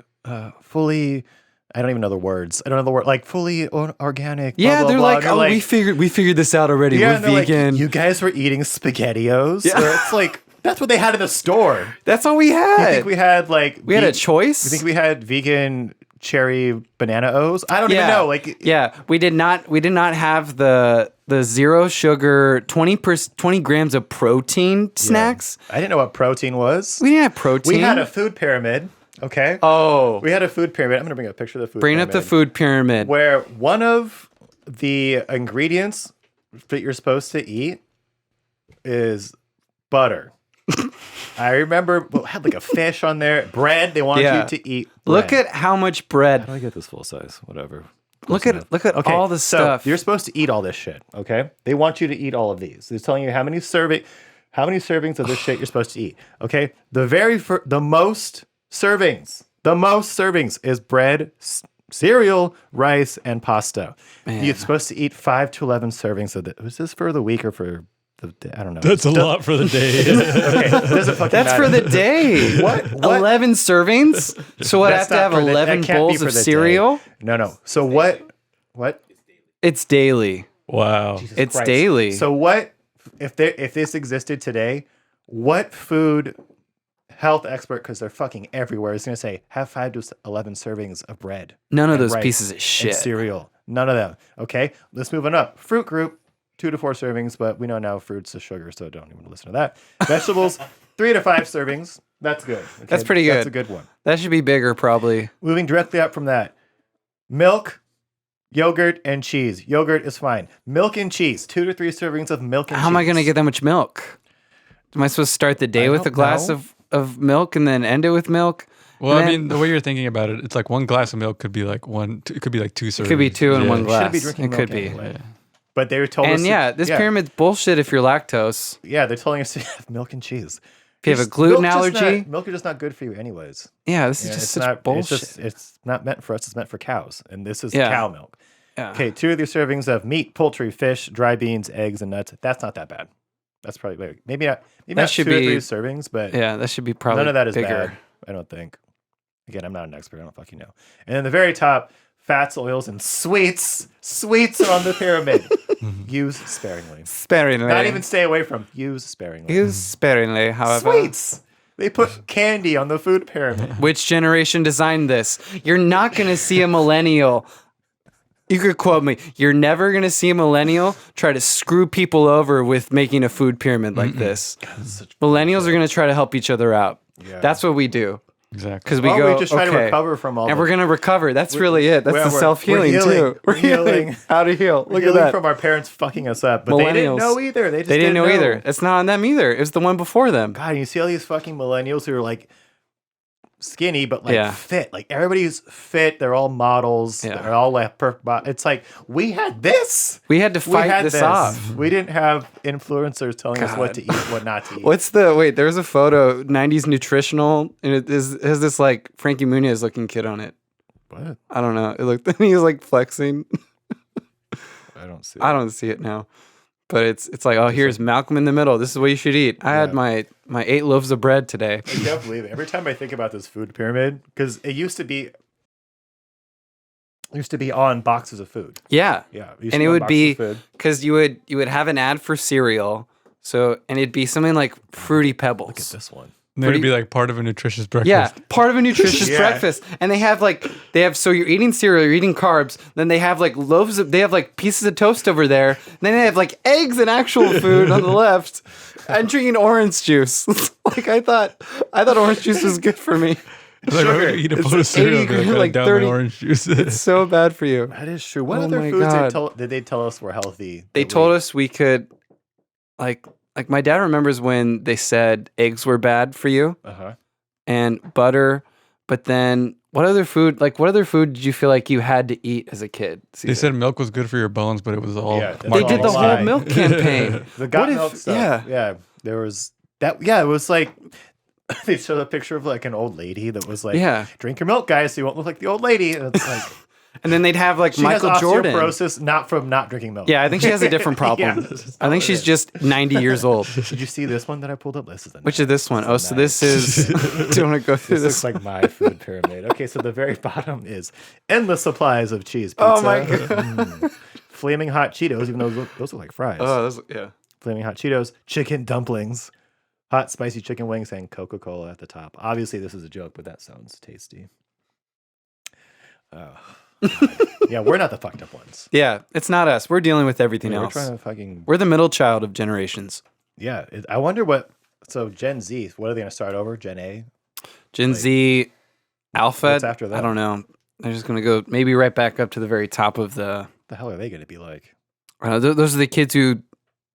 Speaker 2: fully, I don't even know the words. I don't know the word, like fully organic.
Speaker 1: Yeah,
Speaker 2: blah, blah,
Speaker 1: they're
Speaker 2: blah.
Speaker 1: like, oh, we figured this out already.
Speaker 2: Yeah,
Speaker 1: we're vegan.
Speaker 2: Like, you guys were eating SpaghettiOs. Yeah. It's like, that's what they had in the store.
Speaker 1: That's all we had.
Speaker 2: You think we had
Speaker 1: we had a choice?
Speaker 2: You think we had vegan cherry banana O's? I don't even know. Like,
Speaker 1: we did not have the zero sugar 20 grams of protein snacks.
Speaker 2: I didn't know what protein was.
Speaker 1: We didn't have protein.
Speaker 2: We had a food pyramid. Okay.
Speaker 1: Oh,
Speaker 2: we had a food pyramid. I'm gonna bring up a picture of the food pyramid.
Speaker 1: Bring up the food pyramid.
Speaker 2: Where one of the ingredients that you're supposed to eat is butter. I remember it had like a fish on there. Bread. They want you to eat bread.
Speaker 1: Look at how much bread.
Speaker 2: How do I get this full size? Whatever.
Speaker 1: Look at
Speaker 2: Okay,
Speaker 1: all the stuff.
Speaker 2: So you're supposed to eat all this shit, okay? They want you to eat all of these. They're telling you how many servings of this shit you're supposed to eat, okay? The most servings is bread, cereal, rice, and pasta.
Speaker 1: Man.
Speaker 2: You're supposed to eat 5 to 11 servings of it. Was this for the week or for the day? I don't know.
Speaker 3: That's a lot for the day.
Speaker 2: Okay, doesn't fucking
Speaker 1: That's
Speaker 2: matter.
Speaker 1: for the day.
Speaker 2: What?
Speaker 1: 11 servings? So what, I have to have 11 bowls of cereal?
Speaker 2: No. So what?
Speaker 1: It's daily.
Speaker 3: Wow.
Speaker 2: Jesus
Speaker 1: It's
Speaker 2: Christ.
Speaker 1: daily.
Speaker 2: So what if this existed today? What food health expert, because they're fucking everywhere, is going to say have 5 to 11 servings of bread?
Speaker 1: None of
Speaker 2: and
Speaker 1: those
Speaker 2: rice
Speaker 1: pieces of
Speaker 2: and
Speaker 1: shit.
Speaker 2: cereal. None of them. Okay, let's move on up. Fruit group, 2 to 4 servings, but we know now fruits is sugar, so don't even listen to that. Vegetables, 3 to 5 servings. That's good. Okay?
Speaker 1: That's pretty good.
Speaker 2: That's a good one.
Speaker 1: That should be bigger, probably.
Speaker 2: Moving directly up from that, milk, yogurt, and cheese. Yogurt is fine. Milk and cheese. 2 to 3 servings of milk and cheese.
Speaker 1: How am I going to get that much milk? Am I supposed to start the day with a
Speaker 2: don't
Speaker 1: glass
Speaker 2: know.
Speaker 1: of milk and then end it with milk?
Speaker 3: Well,
Speaker 1: And
Speaker 3: I
Speaker 1: then-
Speaker 3: mean, the way you're thinking about it, it's like one glass of milk could be like it could be like 2 servings.
Speaker 1: It could be 2 in
Speaker 3: Yeah.
Speaker 1: one
Speaker 2: You
Speaker 1: glass.
Speaker 2: shouldn't be drinking
Speaker 1: It
Speaker 2: milk
Speaker 1: could be.
Speaker 2: anyway.
Speaker 3: Yeah.
Speaker 2: But they were told us.
Speaker 1: And this pyramid's bullshit if you're lactose.
Speaker 2: Yeah, they're telling us to have milk and cheese.
Speaker 1: If you have a gluten
Speaker 2: Milk
Speaker 1: allergy,
Speaker 2: milk is just not good for you, anyways.
Speaker 1: yeah, this is
Speaker 2: Yeah,
Speaker 1: just
Speaker 2: it's
Speaker 1: such
Speaker 2: not,
Speaker 1: bullshit.
Speaker 2: It's not meant for us. It's meant for cows, and this is
Speaker 1: Yeah.
Speaker 2: cow milk.
Speaker 1: Yeah.
Speaker 2: Okay, 2 of these servings of meat, poultry, fish, dry beans, eggs, and nuts. That's not that bad. That's probably maybe not. Maybe
Speaker 1: That
Speaker 2: not
Speaker 1: should
Speaker 2: 2 or
Speaker 1: be-
Speaker 2: 3 servings, but
Speaker 1: Yeah, that should be probably
Speaker 2: none of that is
Speaker 1: bigger.
Speaker 2: bad. I don't think. Again, I'm not an expert. I don't fucking know. And then the very top, fats, oils, and sweets. Sweets are on the pyramid. Use sparingly.
Speaker 1: Sparingly.
Speaker 2: Not even stay away from. Use sparingly.
Speaker 1: Use sparingly, however.
Speaker 2: Sweets. They put candy on the food pyramid.
Speaker 1: Which generation designed this? You're not going to see a millennial. You could quote me. You're never going to see a millennial try to screw people over with making a food pyramid like this. Millennials are going to try to help each other out.
Speaker 2: Yeah.
Speaker 1: That's what we do.
Speaker 3: Exactly.
Speaker 1: Because we
Speaker 2: Well,
Speaker 1: go,
Speaker 2: we just try to
Speaker 1: okay,
Speaker 2: recover from all
Speaker 1: and
Speaker 2: the-
Speaker 1: we're going to recover. That's really it. That's
Speaker 2: Well,
Speaker 1: the self-healing,
Speaker 2: we're healing.
Speaker 1: too.
Speaker 2: We're healing.
Speaker 1: How to heal.
Speaker 2: We're
Speaker 1: Look at
Speaker 2: healing
Speaker 1: that.
Speaker 2: from our parents fucking us up, but they didn't
Speaker 1: Millennials.
Speaker 2: know either. They just
Speaker 1: They didn't know either. It's not on them either. It was the one before them.
Speaker 2: God, you see all these fucking millennials who are like skinny, but like
Speaker 1: Yeah.
Speaker 2: fit. Like everybody's fit. They're all models.
Speaker 1: Yeah.
Speaker 2: They're all like perfect. It's like we had this.
Speaker 1: We had to fight this off.
Speaker 2: We didn't have influencers telling us what to eat, what not to eat.
Speaker 1: There's a photo, 90s nutritional, and it has this like Frankie Muniz looking kid on it.
Speaker 2: What?
Speaker 1: I don't know. It looked, he was like flexing.
Speaker 2: I don't see.
Speaker 1: I don't see it now. But it's like, oh, here's Malcolm in the middle. This is what you should eat. I had my 8 loaves of bread today.
Speaker 2: I can't believe it. Every time I think about this food pyramid, because it used to be on boxes of food.
Speaker 1: Yeah.
Speaker 2: Yeah, used to
Speaker 1: And it
Speaker 2: on
Speaker 1: would
Speaker 2: boxes
Speaker 1: be
Speaker 2: of food.
Speaker 1: because you would have an ad for cereal. So and it'd be something like Fruity Pebbles.
Speaker 2: Look at this one.
Speaker 3: And it'd be like part of a nutritious breakfast.
Speaker 1: Yeah, part of a nutritious
Speaker 2: Yeah.
Speaker 1: breakfast. And they have so you're eating cereal, you're eating carbs, then they have like they have like pieces of toast over there, and then they have like eggs and actual food on the left. I'm drinking orange juice. Like I thought orange juice was good for me.
Speaker 3: It's like, why would you eat a bowl of cereal and be
Speaker 1: 80
Speaker 3: like,
Speaker 1: like
Speaker 3: down
Speaker 1: 30
Speaker 3: my orange juice?
Speaker 1: It's so bad for you.
Speaker 2: That is true. What
Speaker 1: Oh
Speaker 2: other
Speaker 1: my
Speaker 2: foods
Speaker 1: God.
Speaker 2: did they tell us were healthy?
Speaker 1: They told us we could like my dad remembers when they said eggs were bad for you
Speaker 2: Uh-huh.
Speaker 1: and butter, but then what other food did you feel like you had to eat as a kid?
Speaker 3: They said milk was good for your bones, but it was all.
Speaker 2: Yeah, that's
Speaker 1: They did the
Speaker 2: all
Speaker 1: whole
Speaker 2: lie.
Speaker 1: milk campaign.
Speaker 2: The got
Speaker 1: What if-
Speaker 2: milk stuff. Yeah. There was that. Yeah, it was like they showed a picture of like an old lady that was like,
Speaker 1: Yeah.
Speaker 2: drink your milk, guys, so you won't look like the old lady. And it's like
Speaker 1: And then they'd have like
Speaker 2: she
Speaker 1: Michael
Speaker 2: has
Speaker 1: Jordan.
Speaker 2: osteoporosis, not from not drinking milk.
Speaker 1: Yeah, I think she has a different problem.
Speaker 2: Yeah, this is
Speaker 1: I
Speaker 2: all
Speaker 1: think
Speaker 2: it
Speaker 1: she's
Speaker 2: is.
Speaker 1: just 90 years old.
Speaker 2: Did you see this one that I pulled up? This is
Speaker 1: Which is this one? Oh, so this is. Do you want to go through
Speaker 2: This
Speaker 1: this?
Speaker 2: looks like my food pyramid. Okay, so the very bottom is endless supplies of cheese pizza.
Speaker 1: Oh my God.
Speaker 2: Flaming hot Cheetos, even though those look like fries.
Speaker 1: Yeah.
Speaker 2: Flaming hot Cheetos, chicken dumplings, hot spicy chicken wings, and Coca-Cola at the top. Obviously, this is a joke, but that sounds tasty. Oh, God. Yeah, we're not the fucked up ones.
Speaker 1: Yeah, it's not us. We're dealing with everything
Speaker 2: We're
Speaker 1: else.
Speaker 2: trying to fucking.
Speaker 1: We're the middle child of generations.
Speaker 2: Yeah, I wonder what. So Gen Z, what are they going to start over? Gen A?
Speaker 1: Gen Z, Alpha.
Speaker 2: what's after that?
Speaker 1: I don't know. They're just going to go maybe right back up to the very top of the
Speaker 2: the hell are they going to be like?
Speaker 1: Those are the kids who,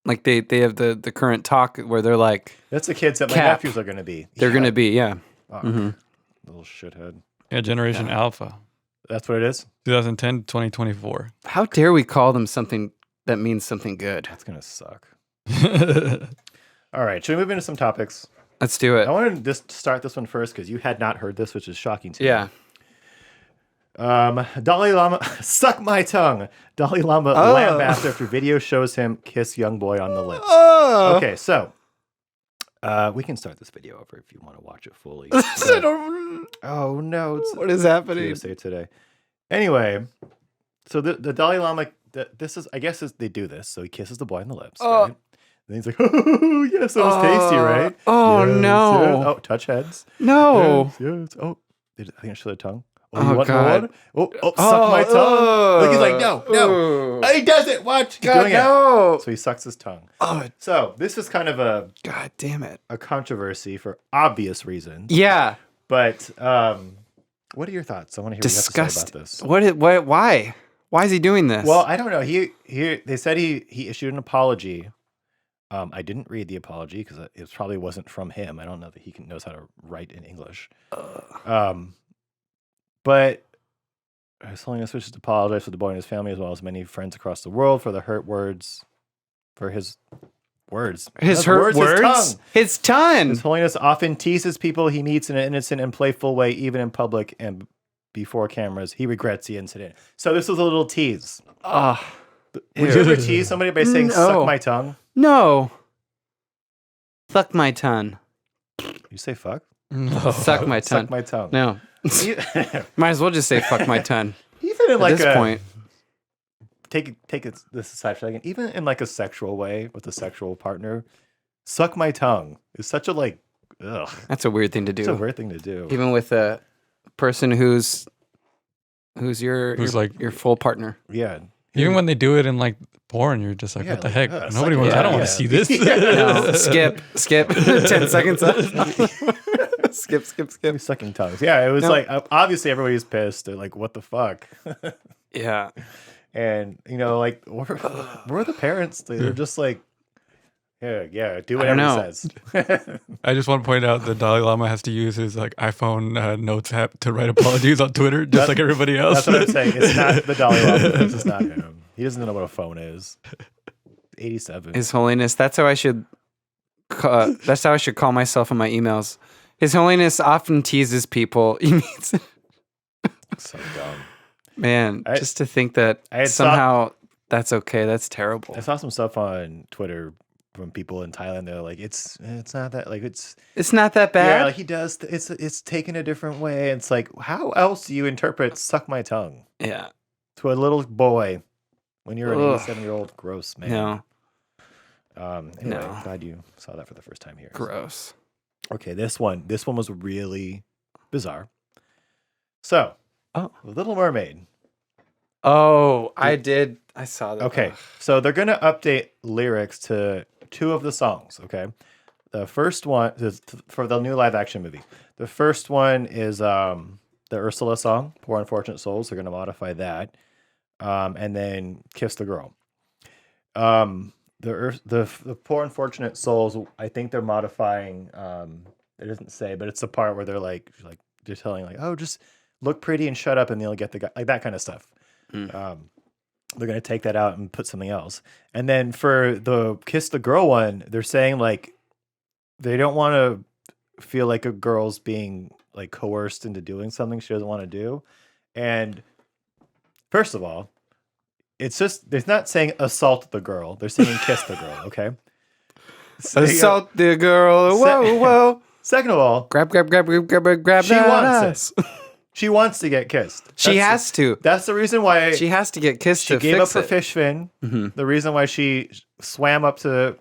Speaker 1: like, they have the current talk where they're like,
Speaker 2: that's the kids that my
Speaker 1: Cap.
Speaker 2: nephews are going to be.
Speaker 1: They're going to be, yeah.
Speaker 2: Oh, little shithead.
Speaker 3: Yeah, Generation Alpha.
Speaker 2: That's what it is?
Speaker 3: 2010 2024.
Speaker 1: How dare we call them something that means something good?
Speaker 2: That's going to suck. All right, should we move into some topics?
Speaker 1: Let's do it.
Speaker 2: I wanted to just start this one first because you had not heard this, which is shocking to me.
Speaker 1: Yeah.
Speaker 2: Dalai Lama, suck my tongue. Dalai Lama lambasted after video shows him kiss young boy on the lips. Okay, so we can start this video over if you want to watch it fully. Oh no!
Speaker 1: What is happening?
Speaker 2: Say today. Anyway, so the Dalai Lama, this is, I guess they do this. So he kisses the boy on the lips. Right? And he's like, oh, yes, that was tasty, right?
Speaker 1: Oh,
Speaker 2: yes,
Speaker 1: no.
Speaker 2: Yes. Oh, touch heads.
Speaker 1: No.
Speaker 2: Yes. Oh, I think I show the tongue.
Speaker 1: Oh,
Speaker 2: you want
Speaker 1: God.
Speaker 2: more? Oh, suck my tongue. Look, he's like, no. He does it. Watch. He's doing it. So he sucks his tongue. So this is kind of a
Speaker 1: God damn it.
Speaker 2: a controversy for obvious reasons.
Speaker 1: Yeah.
Speaker 2: But what are your thoughts? I want to hear what you have to say about this.
Speaker 1: What? Why? Why is he doing this?
Speaker 2: Well, I don't know. They said he issued an apology. I didn't read the apology because it probably wasn't from him. I don't know that he knows how to write in English. But His Holiness wishes to apologize for the boy and his family, as well as many friends across the world, for the hurt words, for his words.
Speaker 1: His hurt words? His tongue.
Speaker 2: His Holiness often teases people he meets in an innocent and playful way, even in public and before cameras. He regrets the incident. So this was a little tease. Would you ever tease somebody by saying, suck my tongue?
Speaker 1: No. Suck my tongue.
Speaker 2: You say fuck?
Speaker 1: No. Suck my tongue.
Speaker 2: Suck my tongue.
Speaker 1: No. Might as well just say fuck my tongue.
Speaker 2: Even in
Speaker 1: at this point.
Speaker 2: Take this aside for a second. Even in like a sexual way with a sexual partner, suck my tongue is such a like, ugh.
Speaker 1: That's a weird thing to do.
Speaker 2: It's a weird thing to do.
Speaker 1: Even with a person who's your full partner.
Speaker 2: Yeah.
Speaker 3: Even when they do it in like porn, you're just like, what the heck? Nobody wants. I don't want to see this.
Speaker 1: No, skip. 10 seconds up. skip.
Speaker 2: Sucking tongues. Yeah, it was like obviously everybody's pissed. They're like, what the fuck?
Speaker 1: Yeah.
Speaker 2: And like we're the parents. They're just like, yeah, do whatever it says.
Speaker 3: I just want to point out that Dalai Lama has to use his like iPhone notes app to write apologies on Twitter, just like everybody else.
Speaker 2: That's what I'm saying. It's not the Dalai Lama. It's just not him. He doesn't know what a phone is. 87.
Speaker 1: His Holiness. That's how I should. That's how I should call myself in my emails. His Holiness often teases people. He means
Speaker 2: so dumb.
Speaker 1: Man, just to think that somehow that's okay. That's terrible.
Speaker 2: I saw some stuff on Twitter from people in Thailand. They're like, it's not that like it's
Speaker 1: not that bad.
Speaker 2: Yeah, like he does. It's taken a different way. It's like, how else do you interpret "suck my tongue"?
Speaker 1: Yeah,
Speaker 2: to a little boy when you're an 87-year-old gross man.
Speaker 1: No.
Speaker 2: Anyway, glad you saw that for the first time here.
Speaker 1: Gross.
Speaker 2: Okay, this one was really bizarre. So, Little Mermaid.
Speaker 1: Oh, I did. I saw that.
Speaker 2: Okay, so they're going to update lyrics to 2 of the songs, okay? The first one is for the new live action movie. The first one is the Ursula song, Poor Unfortunate Souls. They're going to modify that. And then Kiss the Girl. The Poor Unfortunate Souls, I think they're modifying, it doesn't say, but it's the part where they're like they're telling like, oh, just look pretty and shut up and they'll get the guy, like that kind of stuff. They're going to take that out and put something else. And then for the Kiss the Girl one, they're saying like they don't want to feel like a girl's being like coerced into doing something she doesn't want to do. And first of all, it's just, they're not saying assault the girl. They're saying kiss the girl, okay?
Speaker 1: Assault the girl. Whoa.
Speaker 2: Second of all,
Speaker 1: grab. She
Speaker 2: wants it. She wants to get kissed.
Speaker 1: She has to.
Speaker 2: That's the reason why
Speaker 1: she has to get kissed.
Speaker 2: She gave up her fish fin. Mm-hmm. The reason why she swam up to,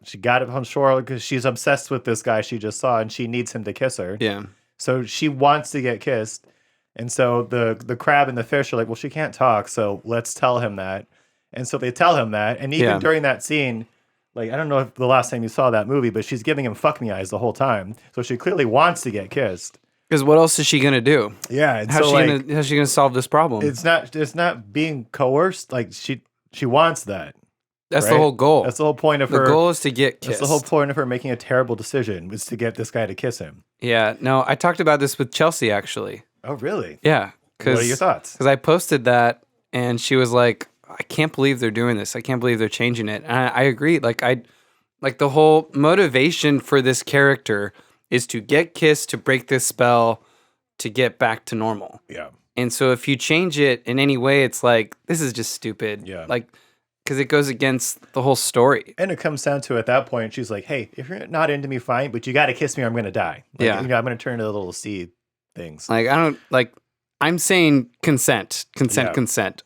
Speaker 2: she got up on shore because she's obsessed with this guy she just saw and she needs him to kiss her.
Speaker 1: Yeah.
Speaker 2: So she wants to get kissed. And so the crab and the fish are like, well, she can't talk, so let's tell him that. And so they tell him that. And even during that scene, like, I don't know if the last time you saw that movie, but she's giving him fuck me eyes the whole time. So she clearly wants to get kissed.
Speaker 1: Because what else is she gonna do?
Speaker 2: Yeah, and
Speaker 1: How's
Speaker 2: so
Speaker 1: how's she gonna solve this problem?
Speaker 2: it's not being coerced. Like she wants that.
Speaker 1: That's
Speaker 2: right?
Speaker 1: the whole goal.
Speaker 2: That's the whole point of
Speaker 1: the
Speaker 2: her.
Speaker 1: goal is to get kissed.
Speaker 2: That's the whole point of her making a terrible decision was to get this guy to kiss him.
Speaker 1: Yeah. No, I talked about this with Chelsea actually.
Speaker 2: Oh, really?
Speaker 1: Yeah.
Speaker 2: What are your thoughts?
Speaker 1: Because I posted that and she was like, "I can't believe they're doing this. I can't believe they're changing it." And I agree. Like the whole motivation for this character is to get kissed, to break this spell, to get back to normal.
Speaker 2: Yeah.
Speaker 1: And so if you change it in any way, it's like, this is just stupid.
Speaker 2: Yeah.
Speaker 1: Like, because it goes against the whole story.
Speaker 2: And it comes down to at that point, she's like, "Hey, if you're not into me, fine, but you got to kiss me or I'm going to die." Like,
Speaker 1: Yeah.
Speaker 2: I'm going to turn into the little sea things.
Speaker 1: Like, I'm saying consent.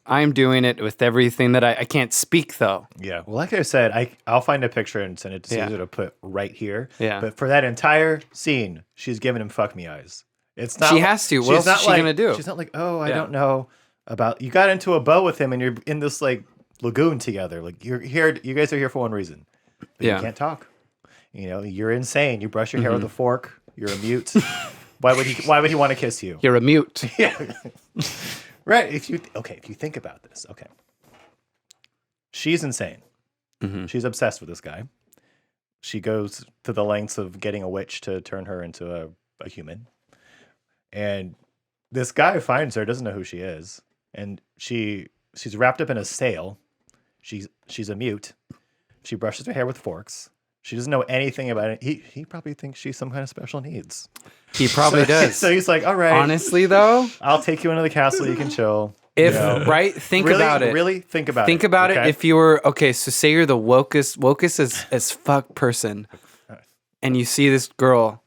Speaker 1: I'm doing it with everything that I can't speak though.
Speaker 2: Yeah. Well, like I said, I'll find a picture and send it to Caesar to put right here.
Speaker 1: Yeah.
Speaker 2: But for that entire scene, she's giving him fuck me eyes. It's not.
Speaker 1: She has to. What else is she going to do?
Speaker 2: She's not like, "Oh, I don't know about." You got into a boat with him and you're in this like lagoon together. Like you're here. You guys are here for one reason. But you can't talk. You know, you're insane. You brush your hair with a fork. You're a mute. Why would he want to kiss you?
Speaker 1: You're a mute.
Speaker 2: Yeah. Right. If you think about this, okay. She's insane.
Speaker 1: Mm-hmm.
Speaker 2: She's obsessed with this guy. She goes to the lengths of getting a witch to turn her into a human. And this guy finds her, doesn't know who she is, and she's wrapped up in a sail. She's a mute. She brushes her hair with forks. She doesn't know anything about it. He probably thinks she's some kind of special needs.
Speaker 1: He probably does.
Speaker 2: So he's like, "All right,
Speaker 1: honestly though,
Speaker 2: I'll take you into the castle. You can chill."
Speaker 1: Think about it.
Speaker 2: Really think about it.
Speaker 1: Think about it. If you were so say you're the wokest as fuck person, and you see this girl,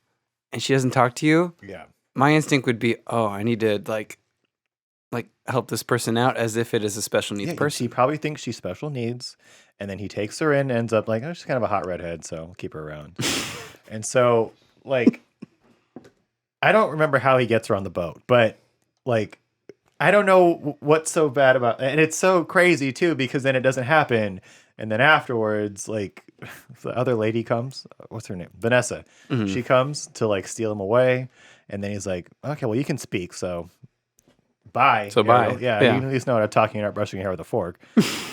Speaker 1: and she doesn't talk to you.
Speaker 2: Yeah.
Speaker 1: My instinct would be, oh, I need to like help this person out as if it is a special needs person.
Speaker 2: He probably thinks she's special needs, and then he takes her in, ends up like, "Oh, she's kind of a hot redhead, so I'll keep her around." And so, like, I don't remember how he gets her on the boat, but like, I don't know what's so bad about, and it's so crazy too because then it doesn't happen, and then afterwards, like, the other lady comes. What's her name? Vanessa.
Speaker 1: Mm-hmm.
Speaker 2: She comes to like steal him away. And then he's like, "Okay, well, you can speak, so bye."
Speaker 1: So bye.
Speaker 2: Yeah, you at least know what I'm talking. You're not brushing your hair with a fork.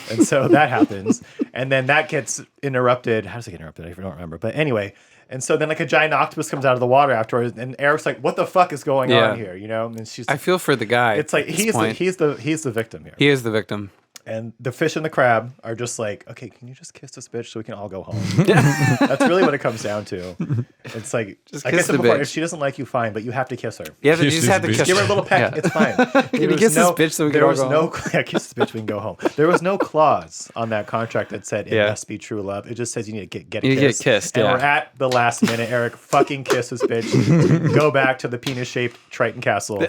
Speaker 2: And so that happens. And then that gets interrupted. How does it get interrupted? I don't remember. But anyway, and so then like a giant octopus comes out of the water afterwards. And Eric's like, "What the fuck is going on here?" You know? And she's
Speaker 1: I feel for the guy.
Speaker 2: It's like he's the victim here.
Speaker 1: He is the victim.
Speaker 2: And the fish and the crab are just like, "Okay, can you just kiss this bitch so we can all go home?" That's really what it comes down to. It's like,
Speaker 1: just
Speaker 2: I
Speaker 1: kiss
Speaker 2: guess
Speaker 1: the
Speaker 2: before,
Speaker 1: bitch.
Speaker 2: if she doesn't like you, fine, but you have to kiss her.
Speaker 1: Yeah, you just had to kiss
Speaker 2: Give her a
Speaker 1: her.
Speaker 2: little peck.
Speaker 1: Yeah.
Speaker 2: It's fine.
Speaker 1: Can you kiss this bitch so we can all go home?
Speaker 2: Yeah, kiss this bitch, we can go home. There was no clause on that contract that said it must be true love. It just says you need to get a
Speaker 1: you
Speaker 2: kiss.
Speaker 1: get kissed,
Speaker 2: and we're at the last minute. Eric, fucking kiss this bitch. Go back to the penis-shaped Triton Castle,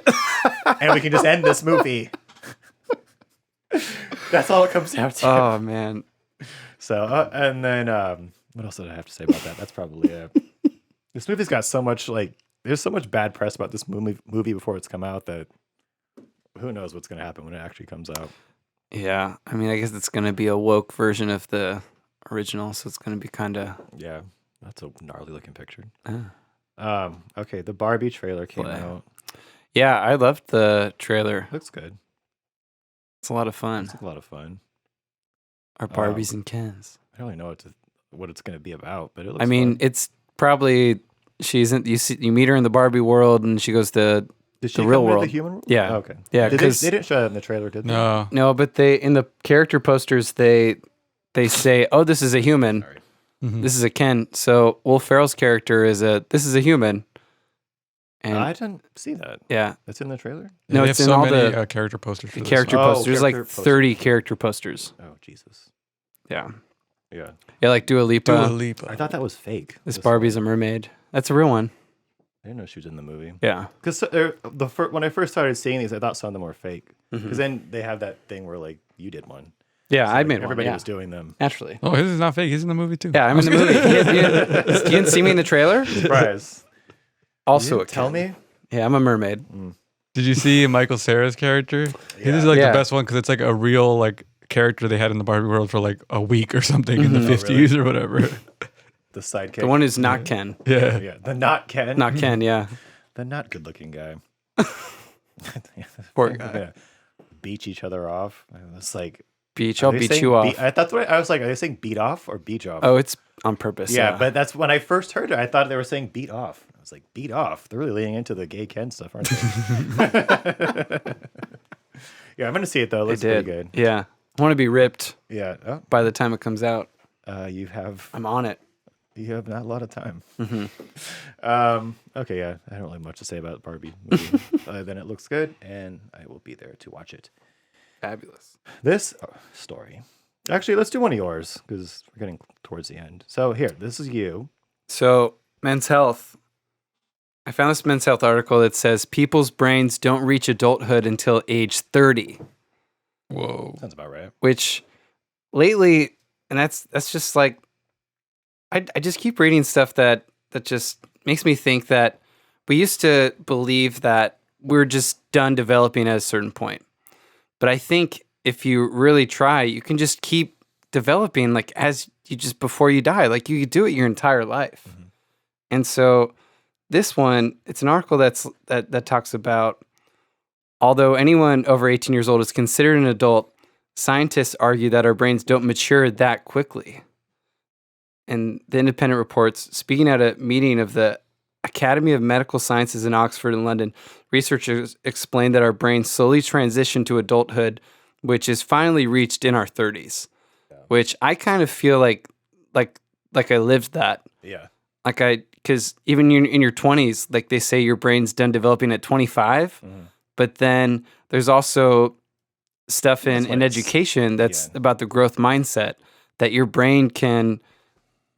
Speaker 2: and we can just end this movie. That's all it comes down to.
Speaker 1: Oh man.
Speaker 2: So and then what else did I have to say about that? That's probably it. This movie's got so much there's so much bad press about this movie before it's come out that who knows what's going to happen when it actually comes out.
Speaker 1: Yeah, I mean, I guess it's going to be a woke version of the original, so it's going to be kind of
Speaker 2: Yeah, that's a gnarly looking picture.
Speaker 1: Ah.
Speaker 2: Okay, the Barbie trailer came out.
Speaker 1: Yeah, I loved the trailer.
Speaker 2: Looks good.
Speaker 1: It's a lot of fun.
Speaker 2: It's a lot of fun.
Speaker 1: Our Barbies and Kens.
Speaker 2: I don't really know what it's going to be about, but it looks.
Speaker 1: I mean,
Speaker 2: fun.
Speaker 1: it's probably you meet her in the Barbie world, and she goes to
Speaker 2: Did she
Speaker 1: the real
Speaker 2: come into
Speaker 1: world.
Speaker 2: the human world?
Speaker 1: Yeah.
Speaker 2: Oh, okay.
Speaker 1: Yeah,
Speaker 2: they
Speaker 1: 'cause-
Speaker 2: didn't show that in the trailer, did they?
Speaker 3: No.
Speaker 1: No, but they in the character posters they say, "Oh, this is a human.
Speaker 2: Sorry.
Speaker 3: Mhm.
Speaker 1: This is a Ken." So Will Ferrell's character this is a human. And
Speaker 2: I didn't see that.
Speaker 1: yeah,
Speaker 2: That's in the trailer?
Speaker 1: no,
Speaker 3: They
Speaker 1: it's
Speaker 3: have
Speaker 1: in
Speaker 3: so
Speaker 1: all
Speaker 3: many
Speaker 1: the
Speaker 3: character posters for this.
Speaker 1: character
Speaker 2: Oh,
Speaker 1: posters. There's like
Speaker 2: character posters.
Speaker 1: 30 character posters.
Speaker 2: Oh, Jesus.
Speaker 1: Yeah,
Speaker 2: Yeah.
Speaker 1: yeah, like Dua Lipa.
Speaker 3: Dua Lipa.
Speaker 2: I thought that was fake.
Speaker 1: This Barbie's a mermaid. That's a real one.
Speaker 2: I didn't know she was in the movie.
Speaker 1: Yeah.
Speaker 2: Because when I first started seeing these, I thought some of them were fake. Because then they have that thing where like you did one.
Speaker 1: Yeah,
Speaker 2: So,
Speaker 1: I
Speaker 2: like,
Speaker 1: made one.
Speaker 2: everybody
Speaker 1: Yeah.
Speaker 2: was doing them.
Speaker 1: Naturally.
Speaker 3: Oh, his is not fake. He's in the movie too.
Speaker 1: Yeah, I'm in the movie. You didn't see me in the trailer?
Speaker 2: Surprise.
Speaker 1: Also
Speaker 2: You
Speaker 1: a
Speaker 2: didn't tell
Speaker 1: Ken.
Speaker 2: me?
Speaker 1: Yeah, I'm a mermaid.
Speaker 3: Did you see Michael Cera's character? His is like
Speaker 1: Yeah.
Speaker 3: the best one because it's like a real like character they had in the Barbie world for like a week or something in the
Speaker 2: Oh,
Speaker 3: 50s or whatever.
Speaker 2: The sidekick.
Speaker 1: The one who's not Ken.
Speaker 3: Yeah.
Speaker 2: Yeah. The not Ken.
Speaker 1: Not Ken, yeah.
Speaker 2: the not good looking guy.
Speaker 1: Poor
Speaker 2: We're
Speaker 1: guy.
Speaker 2: gonna beach each other off. It's like
Speaker 1: Beach,
Speaker 2: are
Speaker 1: I'll
Speaker 2: they
Speaker 1: beat
Speaker 2: saying
Speaker 1: you off.
Speaker 2: that's what I was like. Are they saying beat off or beach off?
Speaker 1: Oh, it's on purpose.
Speaker 2: yeah, but that's when I first heard it. I thought they were saying beat off. I was like, beat off. They're really leaning into the gay Ken stuff, aren't they? Yeah, I'm gonna see it though. It looks pretty good.
Speaker 1: Yeah. I want to be ripped
Speaker 2: Yeah. Oh,
Speaker 1: by the time it comes out.
Speaker 2: you have
Speaker 1: I'm on it.
Speaker 2: not a lot of time.
Speaker 1: Mm-hmm.
Speaker 2: Okay, yeah, I don't really have much to say about Barbie movie other than it looks good, and I will be there to watch it.
Speaker 1: Fabulous.
Speaker 2: This story, actually, let's do one of yours because we're getting towards the end. So here, this is you.
Speaker 1: So, Men's Health. I found this Men's Health article that says people's brains don't reach adulthood until age 30,
Speaker 3: Whoa.
Speaker 2: Sounds about right.
Speaker 1: which lately, and that's just like, I just keep reading stuff that just makes me think that we used to believe that we're just done developing at a certain point. But I think if you really try, you can just keep developing like as you just before you die. Like you could do it your entire life.
Speaker 2: Mm-hmm.
Speaker 1: And so this one, it's an article that talks about although anyone over 18 years old is considered an adult, scientists argue that our brains don't mature that quickly. And the Independent reports, speaking at a meeting of the Academy of Medical Sciences in Oxford and London, researchers explained that our brains slowly transition to adulthood, which is finally reached in our 30s.
Speaker 2: Yeah.
Speaker 1: Which I kind of feel like I lived that.
Speaker 2: Yeah.
Speaker 1: Because even in your 20s, like they say your brain's done developing at 25, but then there's also stuff in education that's about the growth mindset that your brain can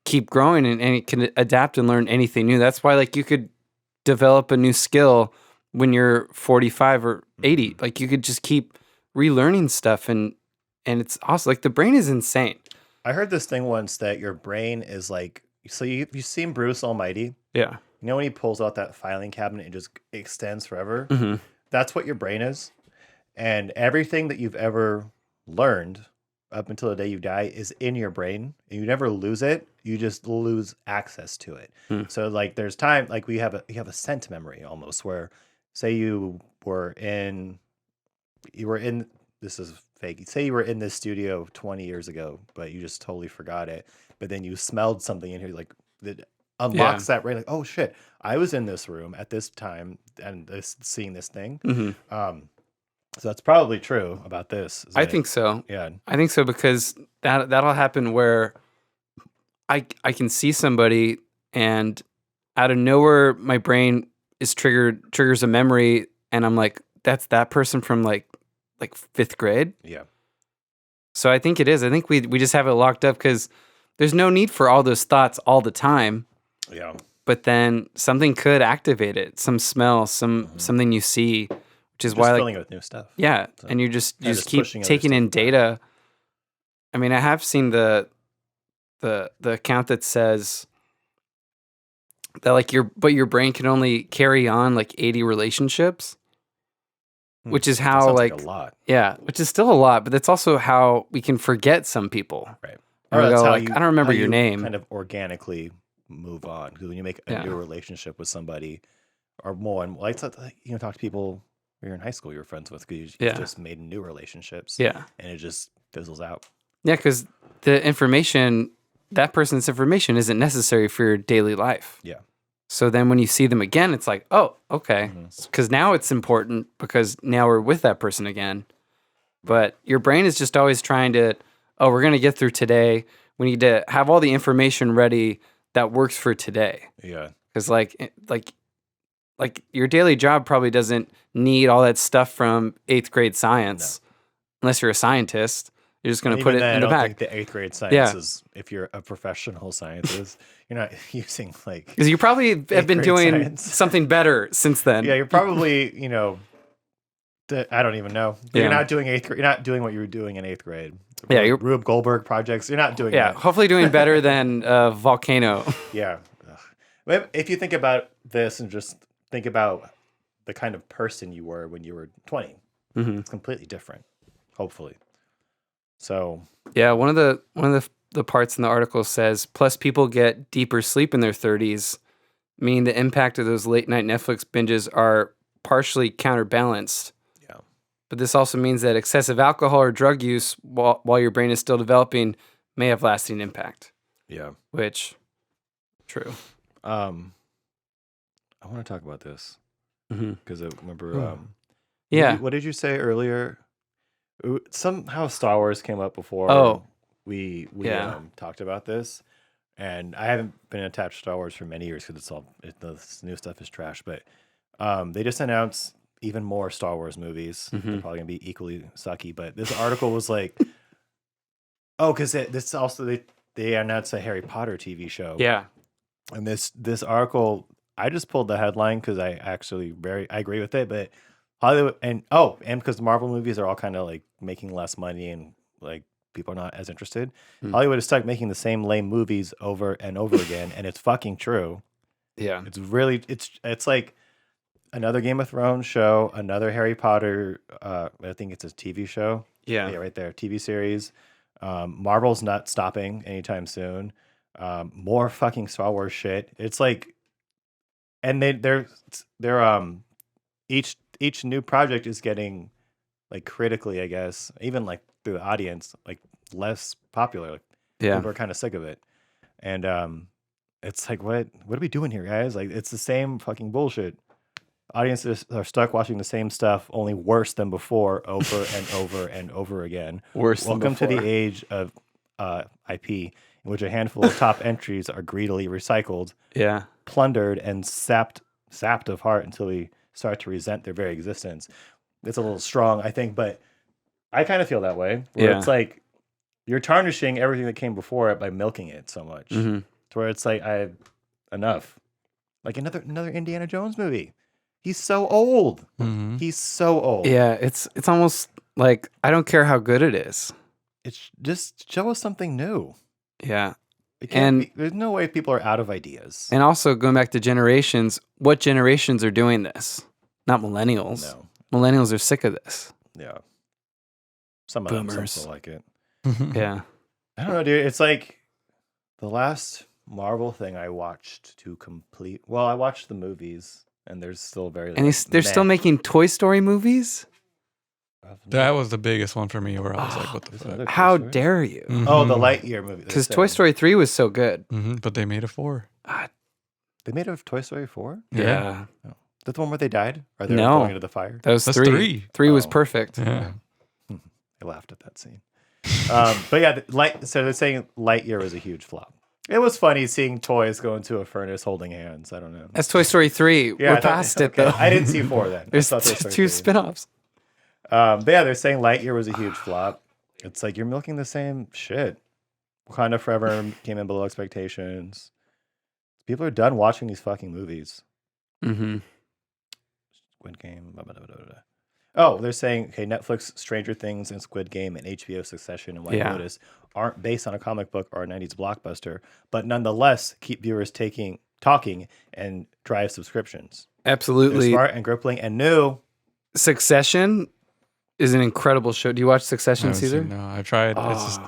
Speaker 1: keep growing and it can adapt and learn anything new. That's why like you could develop a new skill when you're 45 or 80. Like you could just keep relearning stuff and it's awesome. Like the brain is insane.
Speaker 2: I heard this thing once that your brain is like, so you've seen Bruce Almighty?
Speaker 1: Yeah.
Speaker 2: You know when he pulls out that filing cabinet and just extends forever?
Speaker 1: Mm-hmm.
Speaker 2: That's what your brain is. And everything that you've ever learned up until the day you die is in your brain. And you never lose it. You just lose access to it. So like there's time, like you have a scent memory almost where say you were in, this is fake. Say you were in this studio 20 years ago, but you just totally forgot it. But then you smelled something in here like that unlocks that brain. Like, oh shit, I was in this room at this time and seeing this thing.
Speaker 1: Mm-hmm.
Speaker 2: So that's probably true about this.
Speaker 1: I think so.
Speaker 2: Yeah.
Speaker 1: I think so because that'll happen where I can see somebody and out of nowhere my brain is triggers a memory and I'm like, that's that person from like 5th grade.
Speaker 2: Yeah.
Speaker 1: So I think it is. I think we just have it locked up because there's no need for all those thoughts all the time.
Speaker 2: Yeah.
Speaker 1: But then something could activate it. Some smell, something you see, which is why
Speaker 2: filling it with new stuff.
Speaker 1: Yeah,
Speaker 2: So,
Speaker 1: and you just keep
Speaker 2: pushing other
Speaker 1: taking in
Speaker 2: stuff
Speaker 1: data. I mean, I have seen the account that says that like your brain can only carry on like 80 relationships, which is
Speaker 2: That
Speaker 1: how
Speaker 2: sounds
Speaker 1: like
Speaker 2: a lot.
Speaker 1: yeah, which is still a lot, but that's also how we can forget some people.
Speaker 2: Right.
Speaker 1: Or
Speaker 2: that's
Speaker 1: go,
Speaker 2: how
Speaker 1: like, I don't remember
Speaker 2: how
Speaker 1: your
Speaker 2: you
Speaker 1: name.
Speaker 2: Kind of organically move on because when you make a new relationship with somebody, or more, and like talk to people when you're in high school, you're friends with because you just made new relationships.
Speaker 1: Yeah,
Speaker 2: and it just fizzles out.
Speaker 1: Yeah, because the information, that person's information, isn't necessary for your daily life.
Speaker 2: Yeah.
Speaker 1: So then when you see them again, it's like, oh, okay, because now it's important because now we're with that person again. But your brain is just always trying to, oh, we're going to get through today. We need to have all the information ready that works for today.
Speaker 2: Yeah.
Speaker 1: Because like your daily job probably doesn't need all that stuff from 8th grade science, unless you're a scientist. You're just going to put it in the back.
Speaker 2: I don't think the 8th grade science is, if you're a professional scientist, you're not using like.
Speaker 1: Because you probably have been doing
Speaker 2: science.
Speaker 1: something better since then.
Speaker 2: Yeah, you're probably, I don't even know. You're not doing 8th grade. You're not doing what you were doing in 8th grade.
Speaker 1: Yeah, you're
Speaker 2: Rube Goldberg projects. You're not doing that.
Speaker 1: Hopefully doing better than Volcano.
Speaker 2: Yeah. Ugh. If you think about this and just think about the kind of person you were when you were 20, it's completely different. Hopefully. So
Speaker 1: yeah, one of the parts in the article says, plus people get deeper sleep in their 30s mean the impact of those late night Netflix binges are partially counterbalanced.
Speaker 2: Yeah.
Speaker 1: But this also means that excessive alcohol or drug use while your brain is still developing may have lasting impact.
Speaker 2: Yeah.
Speaker 1: Which, true.
Speaker 2: I want to talk about this because I remember. What did you say earlier? Somehow Star Wars came up before.
Speaker 1: Oh.
Speaker 2: We talked about this, and I haven't been attached to Star Wars for many years because the new stuff is trash. But they just announced even more Star Wars movies. They're probably gonna be equally sucky. But this article was like, because this also they announced a Harry Potter TV show.
Speaker 1: Yeah,
Speaker 2: and this article, I just pulled the headline because I agree with it, but Hollywood and because Marvel movies are all kind of like making less money and like people are not as interested. Hollywood is stuck making the same lame movies over and over again, and it's fucking true.
Speaker 1: Yeah,
Speaker 2: it's like another Game of Thrones show, another Harry Potter. I think it's a TV show.
Speaker 1: Yeah,
Speaker 2: right there, TV series. Marvel's not stopping anytime soon. More fucking Star Wars shit. It's like, and they're each new project is getting like critically, I guess, even like through the audience, like less popular. Like, people are kind of sick of it, and it's like, what are we doing here, guys? Like, it's the same fucking bullshit. Audiences are stuck watching the same stuff, only worse than before, over and over and over again. Welcome to the age of IP, in which a handful of top entries are greedily recycled, plundered, and sapped of heart until we start to resent their very existence. It's a little strong, I think, but I kind of feel that way. Where it's like you're tarnishing everything that came before it by milking it so much, to where it's like I have enough. Like another Indiana Jones movie. He's so old. He's so old.
Speaker 1: Yeah, it's almost like I don't care how good it is.
Speaker 2: It's just show us something new.
Speaker 1: Yeah.
Speaker 2: There's no way people are out of ideas.
Speaker 1: And also going back to generations, what generations are doing this? Not millennials.
Speaker 2: No.
Speaker 1: Millennials are sick of this.
Speaker 2: Yeah. Some of them still like it.
Speaker 1: Yeah.
Speaker 2: I don't know, dude. It's like the last Marvel thing I watched to complete. Well, I watched the movies. And there's still very...
Speaker 1: And they're still making Toy Story movies?
Speaker 3: That was the biggest one for me where I was like, what the fuck?
Speaker 1: How dare you?
Speaker 2: Oh, the Lightyear movie.
Speaker 1: Because Toy Story 3 was so good.
Speaker 3: But they made a 4.
Speaker 2: They made a Toy Story 4?
Speaker 1: Yeah.
Speaker 2: Oh. That's the one where they died? Or they were going into the fire?
Speaker 1: That was 3. 3 was perfect.
Speaker 3: Yeah.
Speaker 2: I laughed at that scene. But yeah, so they're saying Lightyear was a huge flop. It was funny seeing toys go into a furnace holding hands. I don't know.
Speaker 1: That's Toy Story 3.
Speaker 2: Yeah,
Speaker 1: We're past it, though.
Speaker 2: I didn't see 4 then.
Speaker 1: There's 2 spin-offs.
Speaker 2: But yeah, they're saying Lightyear was a huge flop. It's like you're milking the same shit. Wakanda Forever came in below expectations. People are done watching these fucking movies.
Speaker 1: Squid
Speaker 2: Game. Blah, blah, blah, blah, blah. Oh, they're saying, okay, Netflix, Stranger Things, and Squid Game, and HBO Succession and White Lotus aren't based on a comic book or a 90s blockbuster, but nonetheless keep viewers talking and drive subscriptions.
Speaker 1: Absolutely.
Speaker 2: They're smart and gripping and new.
Speaker 1: Succession is an incredible show. Do you watch Succession, Caesar?
Speaker 3: No, I tried. It's just,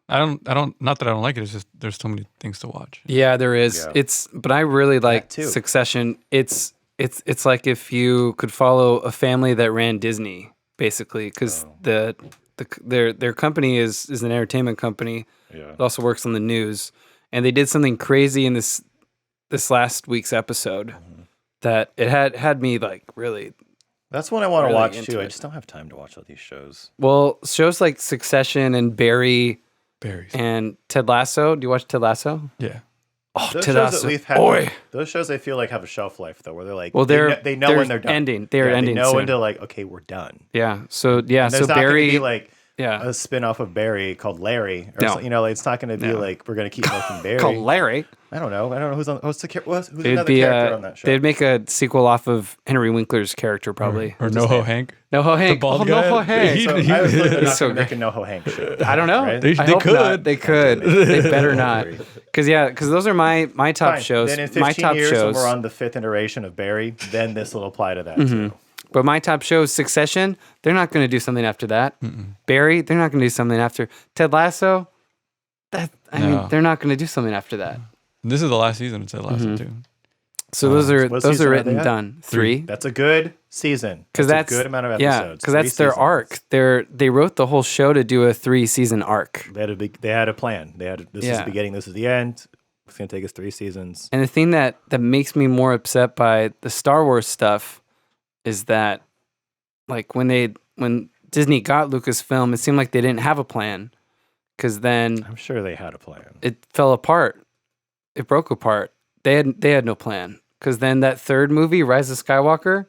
Speaker 3: I don't, not that I don't like it, it's just there's so many things to watch.
Speaker 1: Yeah, there is.
Speaker 2: Yeah.
Speaker 1: But I really like Succession. It's like if you could follow a family that ran Disney, basically, because their company is an entertainment company.
Speaker 2: Yeah.
Speaker 1: It also works on the news, and they did something crazy in this last week's episode that it had me like really.
Speaker 2: That's one I want to
Speaker 1: really
Speaker 2: watch
Speaker 1: into
Speaker 2: too. I
Speaker 1: it.
Speaker 2: just don't have time to watch all these shows.
Speaker 1: Well, shows like Succession and Barry
Speaker 3: Berries.
Speaker 1: and Ted Lasso. Do you watch Ted Lasso?
Speaker 3: Yeah.
Speaker 1: Oh,
Speaker 2: Those
Speaker 1: Ted
Speaker 2: shows
Speaker 1: Lasso.
Speaker 2: that we've had, those shows I feel like have a shelf life though, where they're like,
Speaker 1: Well,
Speaker 2: they know when they're done.
Speaker 1: ending. They're ending.
Speaker 2: They know
Speaker 1: soon.
Speaker 2: when to like, okay, we're done.
Speaker 1: Yeah. So
Speaker 2: And there's
Speaker 1: so
Speaker 2: not going to
Speaker 1: Barry.
Speaker 2: be like
Speaker 1: Yeah.
Speaker 2: a spin-off of Barry called Larry. Or
Speaker 1: No.
Speaker 2: something, like, it's not going to be like we're going to keep making Barry.
Speaker 1: Called Larry.
Speaker 2: I don't know who's another
Speaker 1: It'd be
Speaker 2: character on that show.
Speaker 1: they'd make a sequel off of Henry Winkler's character probably.
Speaker 3: Or NoHo Hank.
Speaker 1: NoHo Hank.
Speaker 3: bald
Speaker 1: Oh,
Speaker 3: guy.
Speaker 1: NoHo Hank.
Speaker 3: He-
Speaker 2: So I was looking
Speaker 1: He's
Speaker 2: not
Speaker 1: so
Speaker 2: to make a NoHo Hank show.
Speaker 1: I don't know.
Speaker 2: Right?
Speaker 3: They
Speaker 1: I hope
Speaker 3: could.
Speaker 1: not. They could. They better not. Because those are my top
Speaker 2: Fine.
Speaker 1: shows.
Speaker 2: Then in 15
Speaker 1: My top
Speaker 2: years,
Speaker 1: shows.
Speaker 2: when we're on the 5th iteration of Barry, then this will apply to that too.
Speaker 1: But my top shows, Succession, they're not going to do something after that. Barry, they're not going to do something after. Ted Lasso, I mean, they're not going to do something after that.
Speaker 3: This is the last season of Ted Lasso too.
Speaker 1: So those are written done. 3.
Speaker 2: That's a good season.
Speaker 1: Because that's
Speaker 2: a good amount of episodes.
Speaker 1: Yeah, because that's their arc. They wrote the whole show to do a 3-season arc.
Speaker 2: They had a plan. This is the beginning, this is the end. It's going to take us 3 seasons.
Speaker 1: And the thing that makes me more upset by the Star Wars stuff is that, like, when Disney got Lucasfilm, it seemed like they didn't have a plan. Because then
Speaker 2: I'm sure they had a plan.
Speaker 1: It fell apart. It broke apart. They had no plan. Because then that third movie, Rise of Skywalker,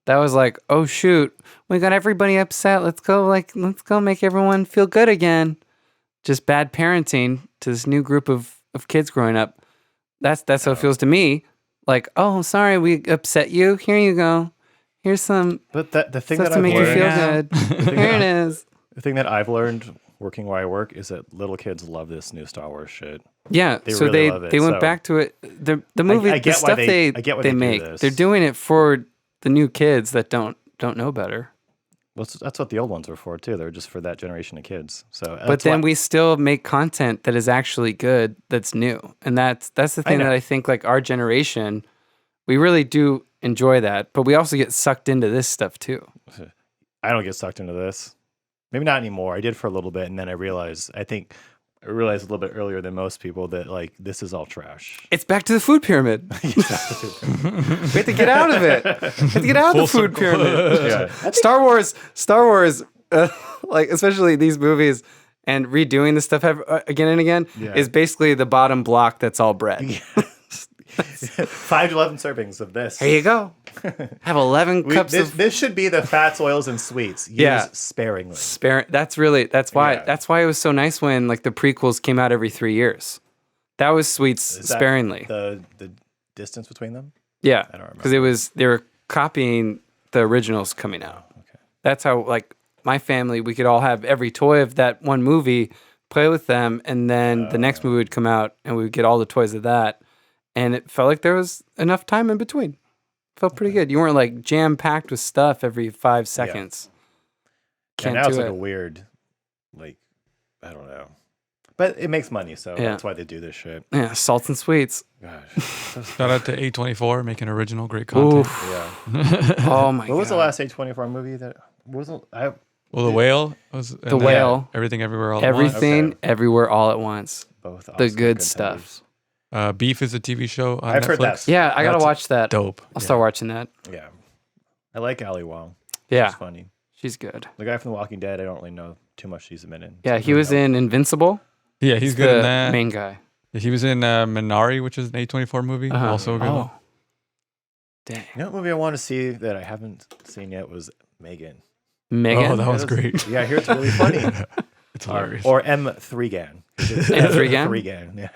Speaker 1: that was like, oh shoot, we got everybody upset. Let's go make everyone feel good again. Just bad parenting to this new group of kids growing up. That's how it feels to me. Like, oh, sorry, we upset you. Here you go. Here's some.
Speaker 2: But the thing
Speaker 1: stuff
Speaker 2: that
Speaker 1: to
Speaker 2: I've
Speaker 1: make
Speaker 2: learned,
Speaker 1: you feel good. Here it is.
Speaker 2: The thing that I've learned working where I work is that little kids love this new Star Wars shit.
Speaker 1: Yeah, so
Speaker 2: really love it,
Speaker 1: they went back to it. The movie,
Speaker 2: I get
Speaker 1: the stuff they make, they're doing it for the new kids that don't know better.
Speaker 2: Well, that's what the old ones were for too. They're just for that generation of kids. So,
Speaker 1: but then we still make content that is actually good, that's new, and that's the thing that I think, like, our generation, we really do enjoy that, but we also get sucked into this stuff too.
Speaker 2: I don't get sucked into this. Maybe not anymore. I did for a little bit, and then I realized a little bit earlier than most people that, like, this is all trash.
Speaker 1: It's back to the food pyramid. We have to get out of it. We have to get out of the food pyramid.
Speaker 2: Yeah.
Speaker 1: Star Wars, like, especially these movies and redoing the stuff again and again, is basically the bottom block that's all bread.
Speaker 2: 5 to 11 servings of this.
Speaker 1: Here you go. Have 11 cups of...
Speaker 2: This should be the fats, oils, and sweets. Use sparingly.
Speaker 1: That's why it was so nice when, like, the prequels came out every 3 years. That was sweets sparingly.
Speaker 2: The distance between them?
Speaker 1: Yeah.
Speaker 2: I don't remember.
Speaker 1: Because they were copying the originals coming out.
Speaker 2: Okay.
Speaker 1: That's how, like, my family, we could all have every toy of that one movie, play with them, and then the next movie would come out, and we would get all the toys of that. And it felt like there was enough time in between. Felt pretty good. You weren't, like, jam-packed with stuff every 5 seconds.
Speaker 2: Yeah, now it's like a weird, like, I don't know. But it makes money, so that's why they do this shit.
Speaker 1: Yeah, salts and sweets.
Speaker 2: Gosh.
Speaker 3: Shout out to A24 making original great content.
Speaker 1: Oof.
Speaker 2: Yeah.
Speaker 1: Oh my god.
Speaker 2: What was the last A24 movie that wasn't?
Speaker 3: Well, The Whale was
Speaker 1: The Whale.
Speaker 3: Everything Everywhere All at Once.
Speaker 1: Everything Everywhere All at Once.
Speaker 2: Both
Speaker 1: the good stuff.
Speaker 3: Beef is a TV show on
Speaker 2: I've
Speaker 3: Netflix.
Speaker 2: heard that.
Speaker 1: Yeah, I gotta watch that.
Speaker 3: Dope.
Speaker 1: I'll start watching that.
Speaker 2: Yeah. I like Ali Wong.
Speaker 1: Yeah.
Speaker 2: She's funny.
Speaker 1: She's good.
Speaker 2: The guy from The Walking Dead, I don't really know too much she's been in.
Speaker 1: Yeah, he was in Invincible.
Speaker 3: Yeah, he's good in that.
Speaker 1: Main guy.
Speaker 3: Yeah, he was in Minari, which is an A24 movie. Also a good one.
Speaker 1: Dang.
Speaker 2: You know what movie I want to see that I haven't seen yet was Megan.
Speaker 1: Megan?
Speaker 3: Oh, that was great.
Speaker 2: Yeah, I hear it's really funny.
Speaker 3: It's hilarious.
Speaker 2: Or M3gan.
Speaker 1: M3gan?
Speaker 2: 3gan, yeah.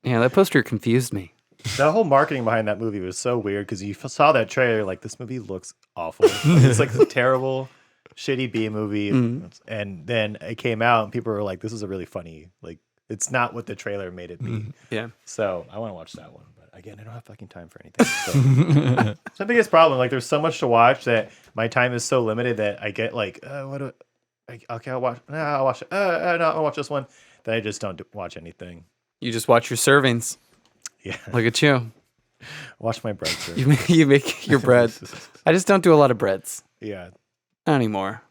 Speaker 1: Yeah, that poster confused me.
Speaker 2: The whole marketing behind that movie was so weird because you saw that trailer, like, this movie looks awful. It's like a terrible, shitty B movie. And then it came out and people were like, this is a really funny, like, it's not what the trailer made it be.
Speaker 1: Yeah.
Speaker 2: So I want to watch that one. But again, I don't have fucking time for anything. So. It's the biggest problem. Like, there's so much to watch that my time is so limited that I get like, okay, I'll watch. I'll watch it. No, I'll watch this one. Then I just don't watch anything.
Speaker 1: You just watch your servings.
Speaker 2: Yeah.
Speaker 1: Look at you.
Speaker 2: Watch my bread, sir.
Speaker 1: You make your bread. I just don't do a lot of breads.
Speaker 2: Yeah.
Speaker 1: Not anymore.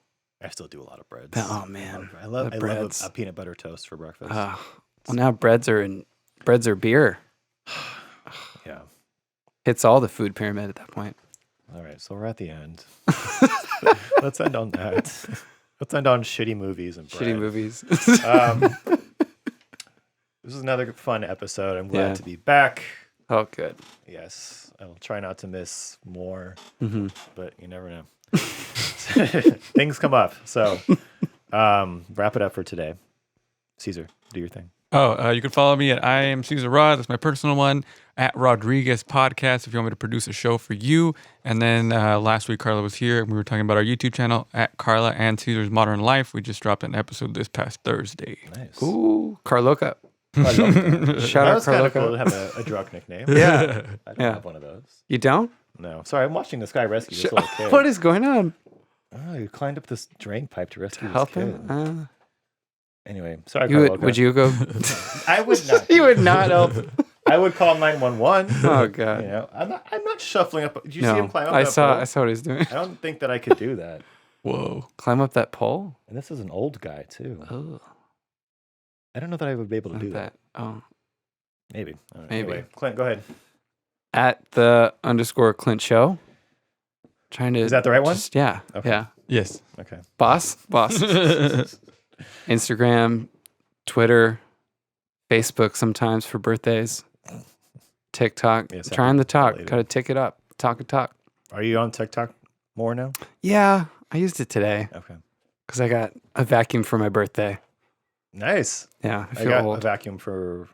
Speaker 2: I still do a lot of breads.
Speaker 1: Oh man,
Speaker 2: I love a peanut butter toast for breakfast.
Speaker 1: Well, now breads are beer.
Speaker 2: Yeah.
Speaker 1: Hits all the food pyramid at that point.
Speaker 2: All right, so we're at the end. Let's end on that. Let's end on shitty movies and bread.
Speaker 1: Shitty movies.
Speaker 2: This is another fun episode. I'm glad to be back.
Speaker 1: Oh, good.
Speaker 2: Yes, I'll try not to miss more, but you never know. Things come up. So wrap it up for today. Caesar, do your thing.
Speaker 3: You can follow me at I am Caesar Rod. That's my personal one. At Rodriguez Podcast if you want me to produce a show for you. And then last week Carla was here and we were talking about our YouTube channel at Carla and Caesar's Modern Life. We just dropped an episode this past Thursday.
Speaker 2: Nice.
Speaker 1: Ooh, Carloca.
Speaker 2: Shout
Speaker 1: out
Speaker 2: kind of
Speaker 1: Carloca.
Speaker 2: cool to have a drug nickname.
Speaker 1: Yeah.
Speaker 2: I don't have one of those.
Speaker 1: You don't?
Speaker 2: No. Sorry, I'm watching this guy rescue this little kid.
Speaker 1: What is going on?
Speaker 2: Oh, you climbed up this drain pipe to rescue
Speaker 1: Help
Speaker 2: this kid.
Speaker 1: him?
Speaker 2: Anyway, sorry,
Speaker 1: Would you go?
Speaker 2: I would not.
Speaker 1: You would not help.
Speaker 2: I would call 911.
Speaker 1: Oh god.
Speaker 2: You know, I'm not shuffling up. Did you
Speaker 1: No,
Speaker 2: see him climb up
Speaker 1: I
Speaker 2: that
Speaker 1: saw
Speaker 2: pole?
Speaker 1: what he was doing.
Speaker 2: I don't think that I could do that.
Speaker 3: Whoa.
Speaker 1: Climb up that pole?
Speaker 2: And this is an old guy too.
Speaker 1: Oh,
Speaker 2: I don't know that I would be able to do that.
Speaker 1: Oh.
Speaker 2: Maybe. I don't know.
Speaker 1: Maybe.
Speaker 2: Anyway, Clint, go ahead.
Speaker 1: At the _Clint show. Trying to.
Speaker 2: Is that the right one?
Speaker 1: Yeah.
Speaker 2: Okay.
Speaker 1: Yeah.
Speaker 3: Yes.
Speaker 2: Okay.
Speaker 1: Boss. Instagram, Twitter, Facebook sometimes for birthdays. TikTok.
Speaker 2: Yes,
Speaker 1: Trying the talk.
Speaker 2: later.
Speaker 1: Gotta tick it up. Talk and talk.
Speaker 2: Are you on TikTok more now?
Speaker 1: Yeah. I used it today
Speaker 2: Okay.
Speaker 1: because I got a vacuum for my birthday.
Speaker 2: Nice.
Speaker 1: Yeah. I
Speaker 2: I
Speaker 1: feel
Speaker 2: got a
Speaker 1: old.
Speaker 2: vacuum for,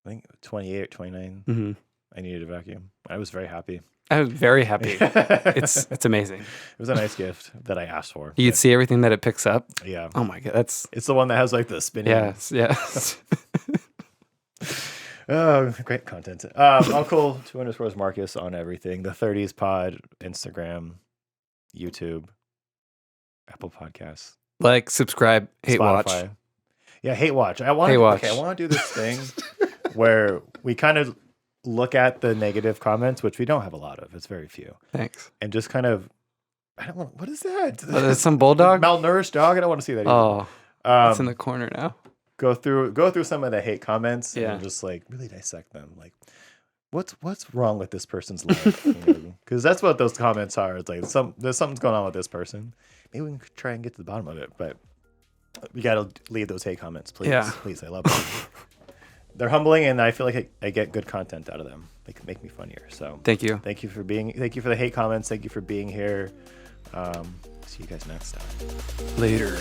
Speaker 2: I think, 28 or 29.
Speaker 1: Mm-hmm.
Speaker 2: I needed a vacuum. I was very happy.
Speaker 1: I was very happy.
Speaker 2: It's
Speaker 1: It's amazing.
Speaker 2: It was a nice gift that I asked for.
Speaker 1: You could see everything that it picks up.
Speaker 2: Yeah.
Speaker 1: Oh my god, that's
Speaker 2: It's the one that has like the spinning.
Speaker 1: yes.
Speaker 2: Oh, great content. Uncle 2_Marcus on everything. The 30s Pod, Instagram, YouTube, Apple Podcasts,
Speaker 1: Like, subscribe, hate watch.
Speaker 2: Spotify. Yeah, hate watch. I want
Speaker 1: Hate watch.
Speaker 2: Okay, I want to do this thing where we kind of look at the negative comments, which we don't have a lot of. It's very few.
Speaker 1: Thanks.
Speaker 2: And just kind of, I don't want. What is that?
Speaker 1: There's some bulldog.
Speaker 2: Malnourished dog. I don't want to see that.
Speaker 1: Oh,
Speaker 2: Either.
Speaker 1: it's in the corner now.
Speaker 2: Go through some of the hate comments
Speaker 1: Yeah.
Speaker 2: and just like really dissect them. Like, what's wrong with this person's life? Because that's what those comments are. It's like there's something's going on with this person. Maybe we can try and get to the bottom of it, but we got to leave those hate comments, please.
Speaker 1: Yeah.
Speaker 2: Please, I love them. They're humbling, and I feel like I get good content out of them. They can make me funnier. So
Speaker 1: Thank you.
Speaker 2: thank you for the hate comments. Thank you for being here. See you guys next time.
Speaker 1: Later.